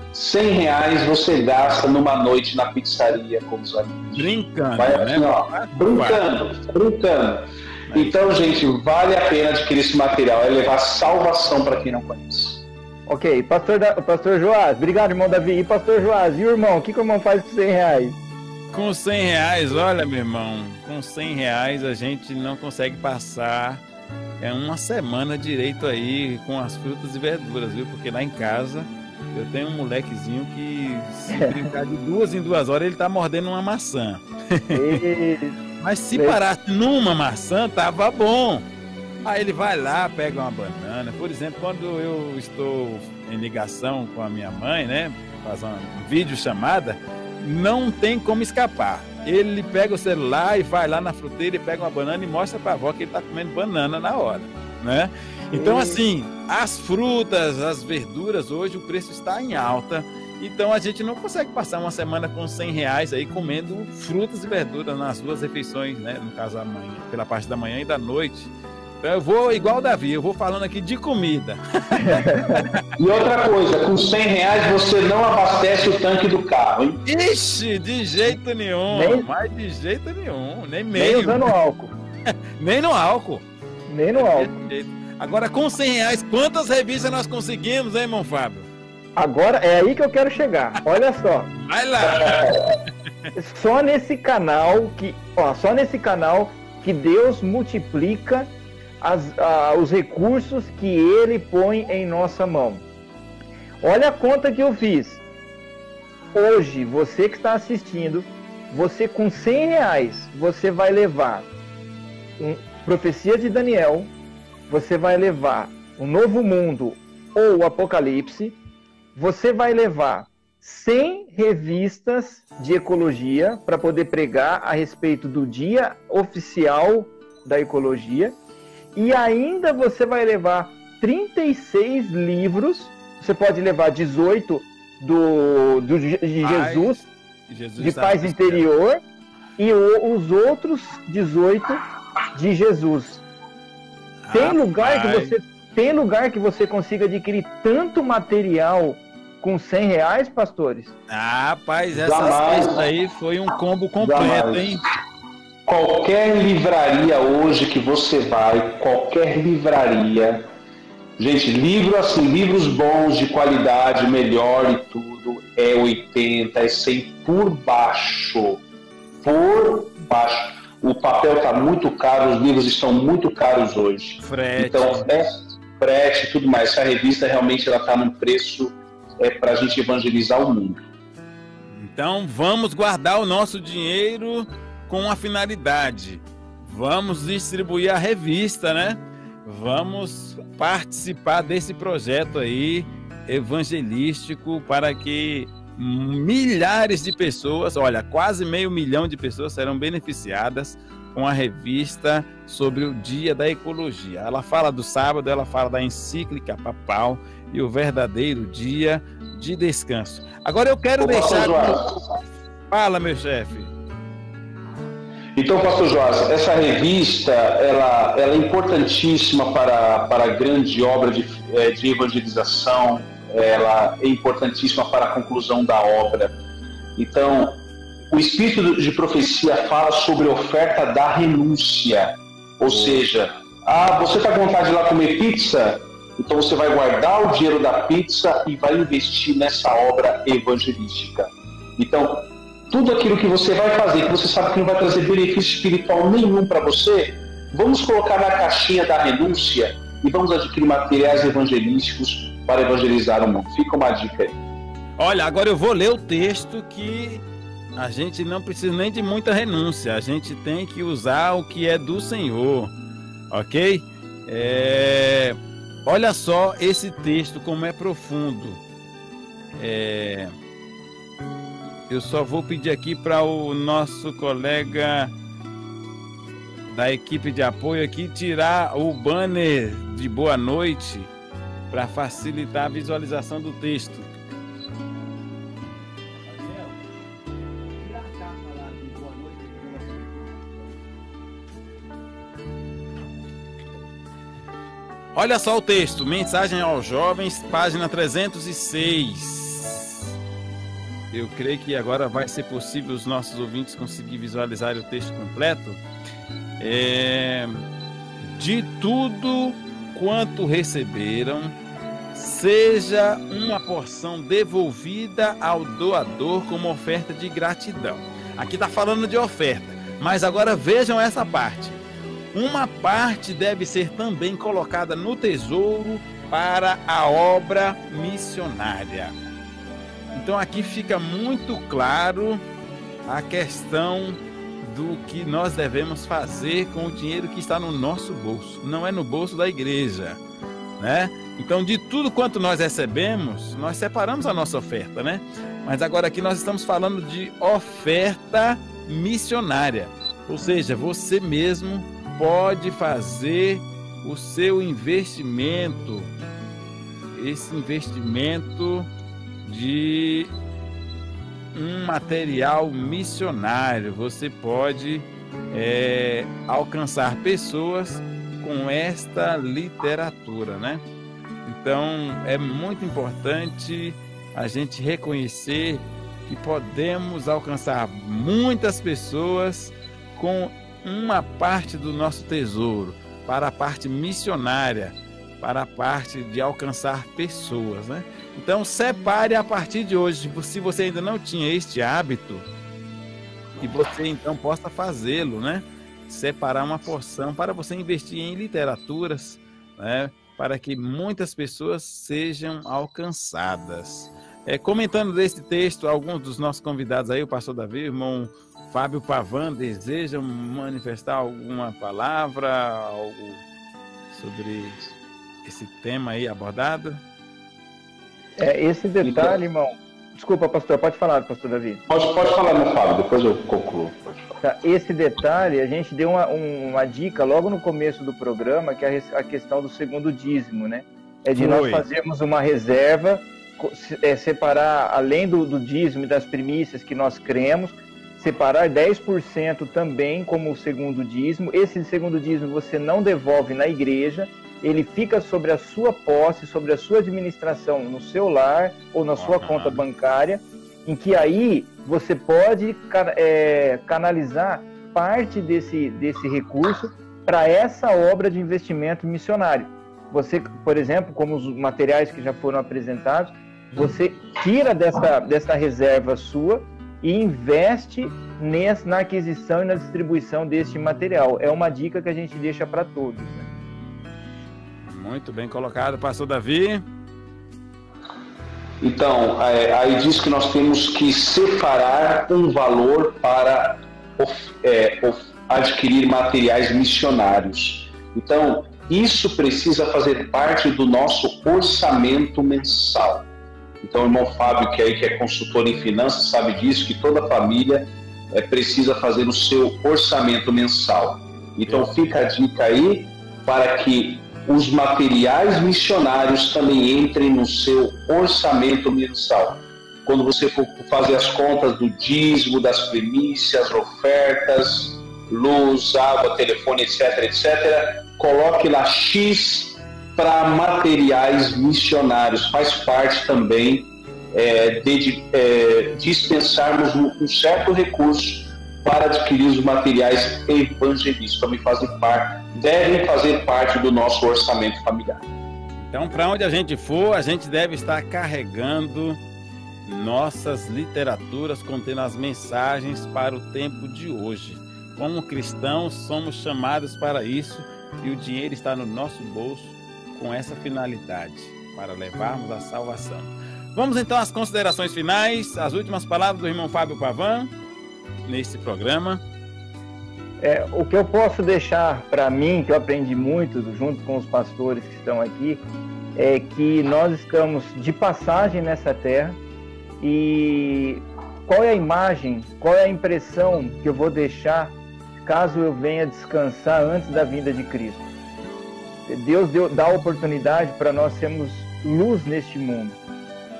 R$100 você gasta numa noite na pizzaria com os amigos. Brincando, vai assim, né? Ó, brincando. Então, gente, vale a pena adquirir esse material, é levar salvação para quem não conhece. Ok, pastor Joás, obrigado, irmão Davi. E pastor Joás, e o irmão, o que o irmão faz com R$100? Com R$100, olha, meu irmão, com R$100 a gente não consegue passar uma semana direito aí com as frutas e verduras, viu? Porque lá em casa eu tenho um molequezinho que, se brincar de 2 em 2 horas, ele tá mordendo uma maçã. Mas se parasse numa maçã, tava bom. Aí ele vai lá, pega uma banana. Por exemplo, quando eu estou em ligação com a minha mãe, né, faz uma videochamada, não tem como escapar. Ele pega o celular e vai lá na fruteira e pega uma banana e mostra pra avó que ele tá comendo banana na hora, né? Então, assim, as frutas, as verduras, hoje o preço está em alta. Então a gente não consegue passar uma semana com R$100 aí comendo frutas e verduras nas 2 refeições, né? No caso, amanhã, pela parte da manhã e da noite. Então eu vou igual o Davi, eu vou falando aqui de comida. E outra coisa, com R$100 você não abastece o tanque do carro, hein? Ixi, de jeito nenhum, mas de jeito nenhum, nem meio. Nem usando álcool. Nem no álcool. Nem no álcool. Agora, com R$100, quantas revistas nós conseguimos, hein, irmão Fábio? Agora é aí que eu quero chegar. Olha só. Vai lá. Só nesse canal que Deus multiplica os recursos que Ele põe em nossa mão. Olha a conta que eu fiz. Hoje, você que está assistindo, você com R$100, você vai levar Profecia de Daniel, você vai levar o Novo Mundo ou o Apocalipse, você vai levar 100 revistas de ecologia para poder pregar a respeito do dia oficial da ecologia, e ainda você vai levar 36 livros, você pode levar 18 de Jesus, de paz interior, e os outros 18 de Jesus. Tem lugar que você consiga adquirir tanto material com R$100, pastores? Rapaz, essa aí foi um combo completo, hein? Qualquer livraria hoje que você vai, qualquer livraria, gente, livros bons, de qualidade, melhor e tudo, é 80, é 100 por baixo. Por baixo. O papel está muito caro, os livros estão muito caros hoje. Frete. Então, frete e tudo mais. Essa revista realmente está num preço para a gente evangelizar o mundo. Então, vamos guardar o nosso dinheiro com uma finalidade. Vamos distribuir a revista, né? Vamos participar desse projeto aí evangelístico para que milhares de pessoas, olha, quase 500 mil de pessoas serão beneficiadas uma revista sobre o Dia da Ecologia. Ela fala do sábado, ela fala da encíclica papal e o verdadeiro dia de descanso. Agora eu quero deixar... Fala, meu chefe. Então, pastor Joás, essa revista, ela é importantíssima para a grande obra de evangelização, ela é importantíssima para a conclusão da obra. Então, o Espírito de Profecia fala sobre a oferta da renúncia, ou seja, você está com vontade de ir lá comer pizza? Então você vai guardar o dinheiro da pizza e vai investir nessa obra evangelística. Então, tudo aquilo que você vai fazer, que você sabe que não vai trazer benefício espiritual nenhum para você, vamos colocar na caixinha da renúncia e vamos adquirir materiais evangelísticos para evangelizar o mundo. Fica uma dica aí. Olha, agora eu vou ler o texto que a gente não precisa nem de muita renúncia, a gente tem que usar o que é do Senhor, ok? Olha só esse texto como é profundo. Eu só vou pedir aqui para o nosso colega da equipe de apoio aqui tirar o banner de boa noite para facilitar a visualização do texto. Olha só o texto, Mensagem aos Jovens, página 306. Eu creio que agora vai ser possível os nossos ouvintes conseguir visualizar o texto completo. De tudo quanto receberam, seja uma porção devolvida ao doador como oferta de gratidão. Aqui está falando de oferta, mas agora vejam essa parte. Uma parte deve ser também colocada no tesouro para a obra missionária. Então aqui fica muito claro a questão do que nós devemos fazer com o dinheiro que está no nosso bolso, não é no bolso da igreja, né? Então, de tudo quanto nós recebemos, nós separamos a nossa oferta, né? Mas agora aqui nós estamos falando de oferta missionária, ou seja, você mesmo pode fazer o seu investimento, esse investimento de um material missionário. Você pode alcançar pessoas com esta literatura, né? Então é muito importante a gente reconhecer que podemos alcançar muitas pessoas com uma parte do nosso tesouro para a parte missionária, para a parte de alcançar pessoas, né? Então separe a partir de hoje, se você ainda não tinha este hábito, que você então possa fazê-lo, né? Separar uma porção para você investir em literaturas, né? Para que muitas pessoas sejam alcançadas. Comentando desse texto, alguns dos nossos convidados aí, o pastor Davi, o irmão Fábio Pavan, desejam manifestar alguma palavra, algo sobre esse tema aí abordado? Esse detalhe, irmão... Desculpa, pastor, pode falar, pastor Davi. Pode falar, meu Fábio, depois eu concluo. Esse detalhe, a gente deu uma dica logo no começo do programa, que é a questão do segundo dízimo, né? Nós fazermos uma reserva, separar, além do dízimo e das primícias que nós cremos, separar 10% também como o segundo dízimo. Esse segundo dízimo você não devolve na igreja, ele fica sobre a sua posse, sobre a sua administração no seu lar ou na sua conta bancária, em que aí você pode canalizar parte desse recurso para essa obra de investimento missionário. Você, por exemplo, como os materiais que já foram apresentados, você tira dessa reserva sua e investe na aquisição e na distribuição deste material. É uma dica que a gente deixa para todos, né? Muito bem colocado, pastor Davi. Então, aí diz que nós temos que separar um valor para adquirir materiais missionários. Então, isso precisa fazer parte do nosso orçamento mensal. Então, o irmão Fábio, que é consultor em finanças, sabe disso, que toda família precisa fazer o seu orçamento mensal. Então fica a dica aí para que os materiais missionários também entrem no seu orçamento mensal. Quando você for fazer as contas do dízimo, das primícias, ofertas, luz, água, telefone, etc., coloque lá X para materiais missionários. Faz parte também de dispensarmos um certo recurso para adquirir os materiais evangelísticos. Também devem fazer parte do nosso orçamento familiar. Então, para onde a gente for, a gente deve estar carregando nossas literaturas contendo as mensagens para o tempo de hoje. Como cristãos, somos chamados para isso e o dinheiro está no nosso bolso com essa finalidade, para levarmos a salvação. Vamos então às considerações finais, as últimas palavras do irmão Fábio Pavan nesse programa. O que eu posso deixar para mim, que eu aprendi muito junto com os pastores que estão aqui, é que nós estamos de passagem nessa terra. E qual é a imagem, qual é a impressão que eu vou deixar caso eu venha descansar antes da vinda de Cristo? Deus dá a oportunidade para nós sermos luz neste mundo.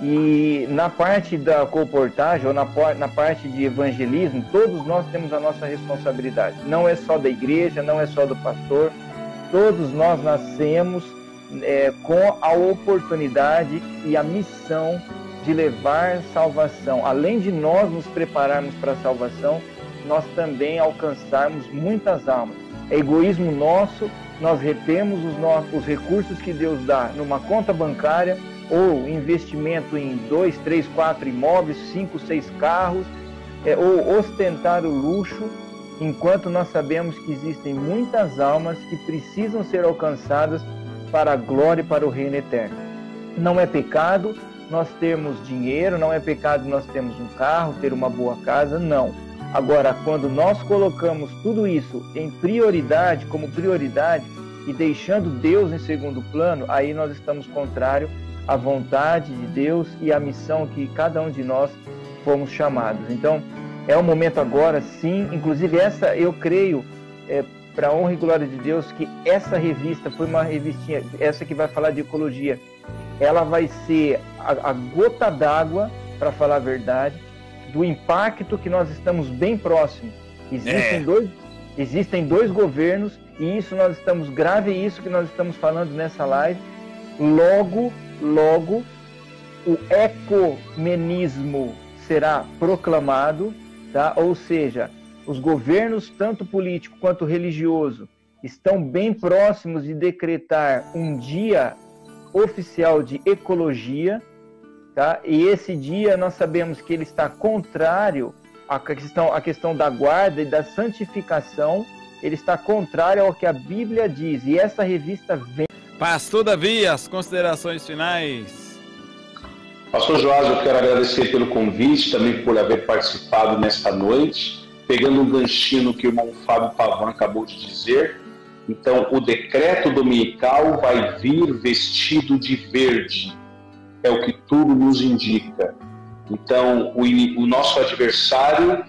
E na parte da colportagem, ou na parte de evangelismo, todos nós temos a nossa responsabilidade. Não é só da igreja, não é só do pastor. Todos nós nascemos com a oportunidade e a missão de levar salvação. Além de nós nos prepararmos para a salvação, nós também alcançarmos muitas almas. É egoísmo nosso, nós retemos os recursos que Deus dá numa conta bancária, ou investimento em 2, 3, 4 imóveis, 5, 6 carros, ou ostentar o luxo, enquanto nós sabemos que existem muitas almas que precisam ser alcançadas para a glória e para o reino eterno. Não é pecado nós termos dinheiro, não é pecado nós termos um carro, ter uma boa casa, não. Agora, quando nós colocamos tudo isso em prioridade, como prioridade, e deixando Deus em segundo plano, aí nós estamos contrário à vontade de Deus e à missão que cada um de nós fomos chamados. Então, é o momento agora, sim, inclusive essa, eu creio, para a honra e glória de Deus, que essa revista foi uma revistinha, essa que vai falar de ecologia, ela vai ser a gota d'água, para falar a verdade, do impacto que nós estamos bem próximos. Existem dois governos, e isso nós estamos, grave isso que nós estamos falando nessa live, logo, o ecumenismo será proclamado, tá? Ou seja, os governos, tanto político quanto religioso, estão bem próximos de decretar um dia oficial de ecologia, tá? E esse dia nós sabemos que ele está contrário à questão da guarda e da santificação, ele está contrário ao que a Bíblia diz, e essa revista vem... Pastor Davi, as considerações finais. Pastor Joás, eu quero agradecer pelo convite, também por haver participado nesta noite, pegando um ganchinho no que o irmão Fábio Pavan acabou de dizer. Então, o decreto dominical vai vir vestido de verde, é o que tudo nos indica. Então, o nosso adversário,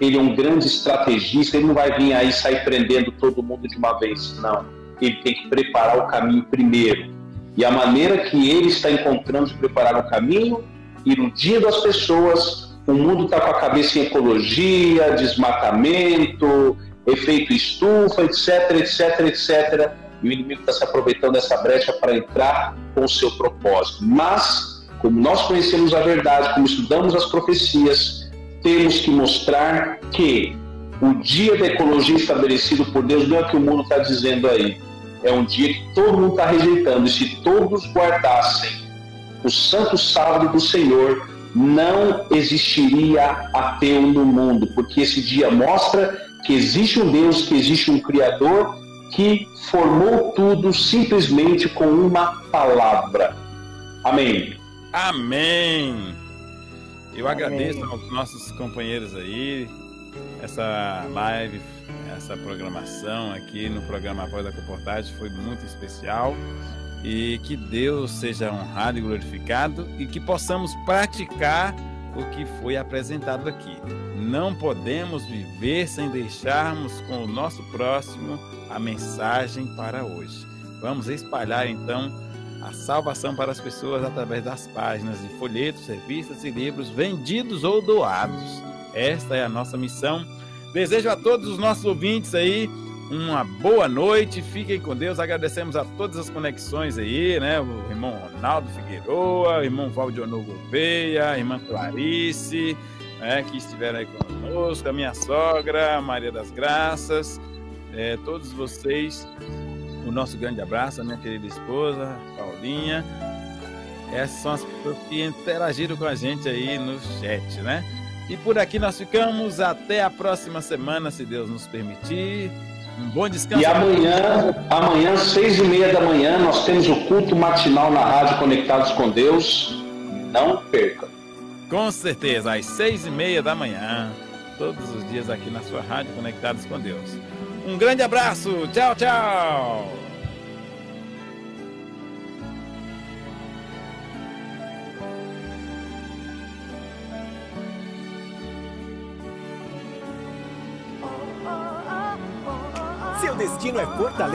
ele é um grande estrategista, ele não vai vir aí sair prendendo todo mundo de uma vez, não. Ele tem que preparar o caminho primeiro. E a maneira que ele está encontrando de preparar o caminho, iludindo as pessoas, o mundo está com a cabeça em ecologia, desmatamento, efeito estufa, etc. E o inimigo está se aproveitando dessa brecha para entrar com o seu propósito. Mas, como nós conhecemos a verdade, como estudamos as profecias, temos que mostrar que o dia da ecologia estabelecido por Deus não é o que o mundo está dizendo aí. É um dia que todo mundo está rejeitando. E se todos guardassem o santo sábado do Senhor, não existiria ateu no mundo. Porque esse dia mostra que existe um Deus, que existe um Criador, que formou tudo simplesmente com uma palavra. Amém. Amém. Eu agradeço aos nossos companheiros aí, essa live, essa programação aqui no programa A Voz da Colportagem foi muito especial, e que Deus seja honrado e glorificado, e que possamos praticar o que foi apresentado aqui. Não podemos viver sem deixarmos com o nosso próximo a mensagem para hoje. Vamos espalhar então a salvação para as pessoas através das páginas de folhetos, revistas e livros vendidos ou doados. Esta é a nossa missão. Desejo a todos os nossos ouvintes aí uma boa noite, fiquem com Deus. Agradecemos a todas as conexões aí, né? O irmão Ronaldo Figueroa, o irmão Valdionor Gouveia, a irmã Clarice, né, que estiveram aí conosco, a minha sogra, Maria das Graças, todos vocês, o nosso grande abraço, a minha querida esposa, Paulinha. Essas são as pessoas que interagiram com a gente aí no chat, né? E por aqui nós ficamos até a próxima semana, se Deus nos permitir. Um bom descanso. E amanhã, 6h30 da manhã, nós temos o culto matinal na Rádio Conectados com Deus. Não perca. Com certeza, às 6h30 da manhã, todos os dias aqui na sua Rádio Conectados com Deus. Um grande abraço. Tchau, tchau. Seu destino é Fortaleza.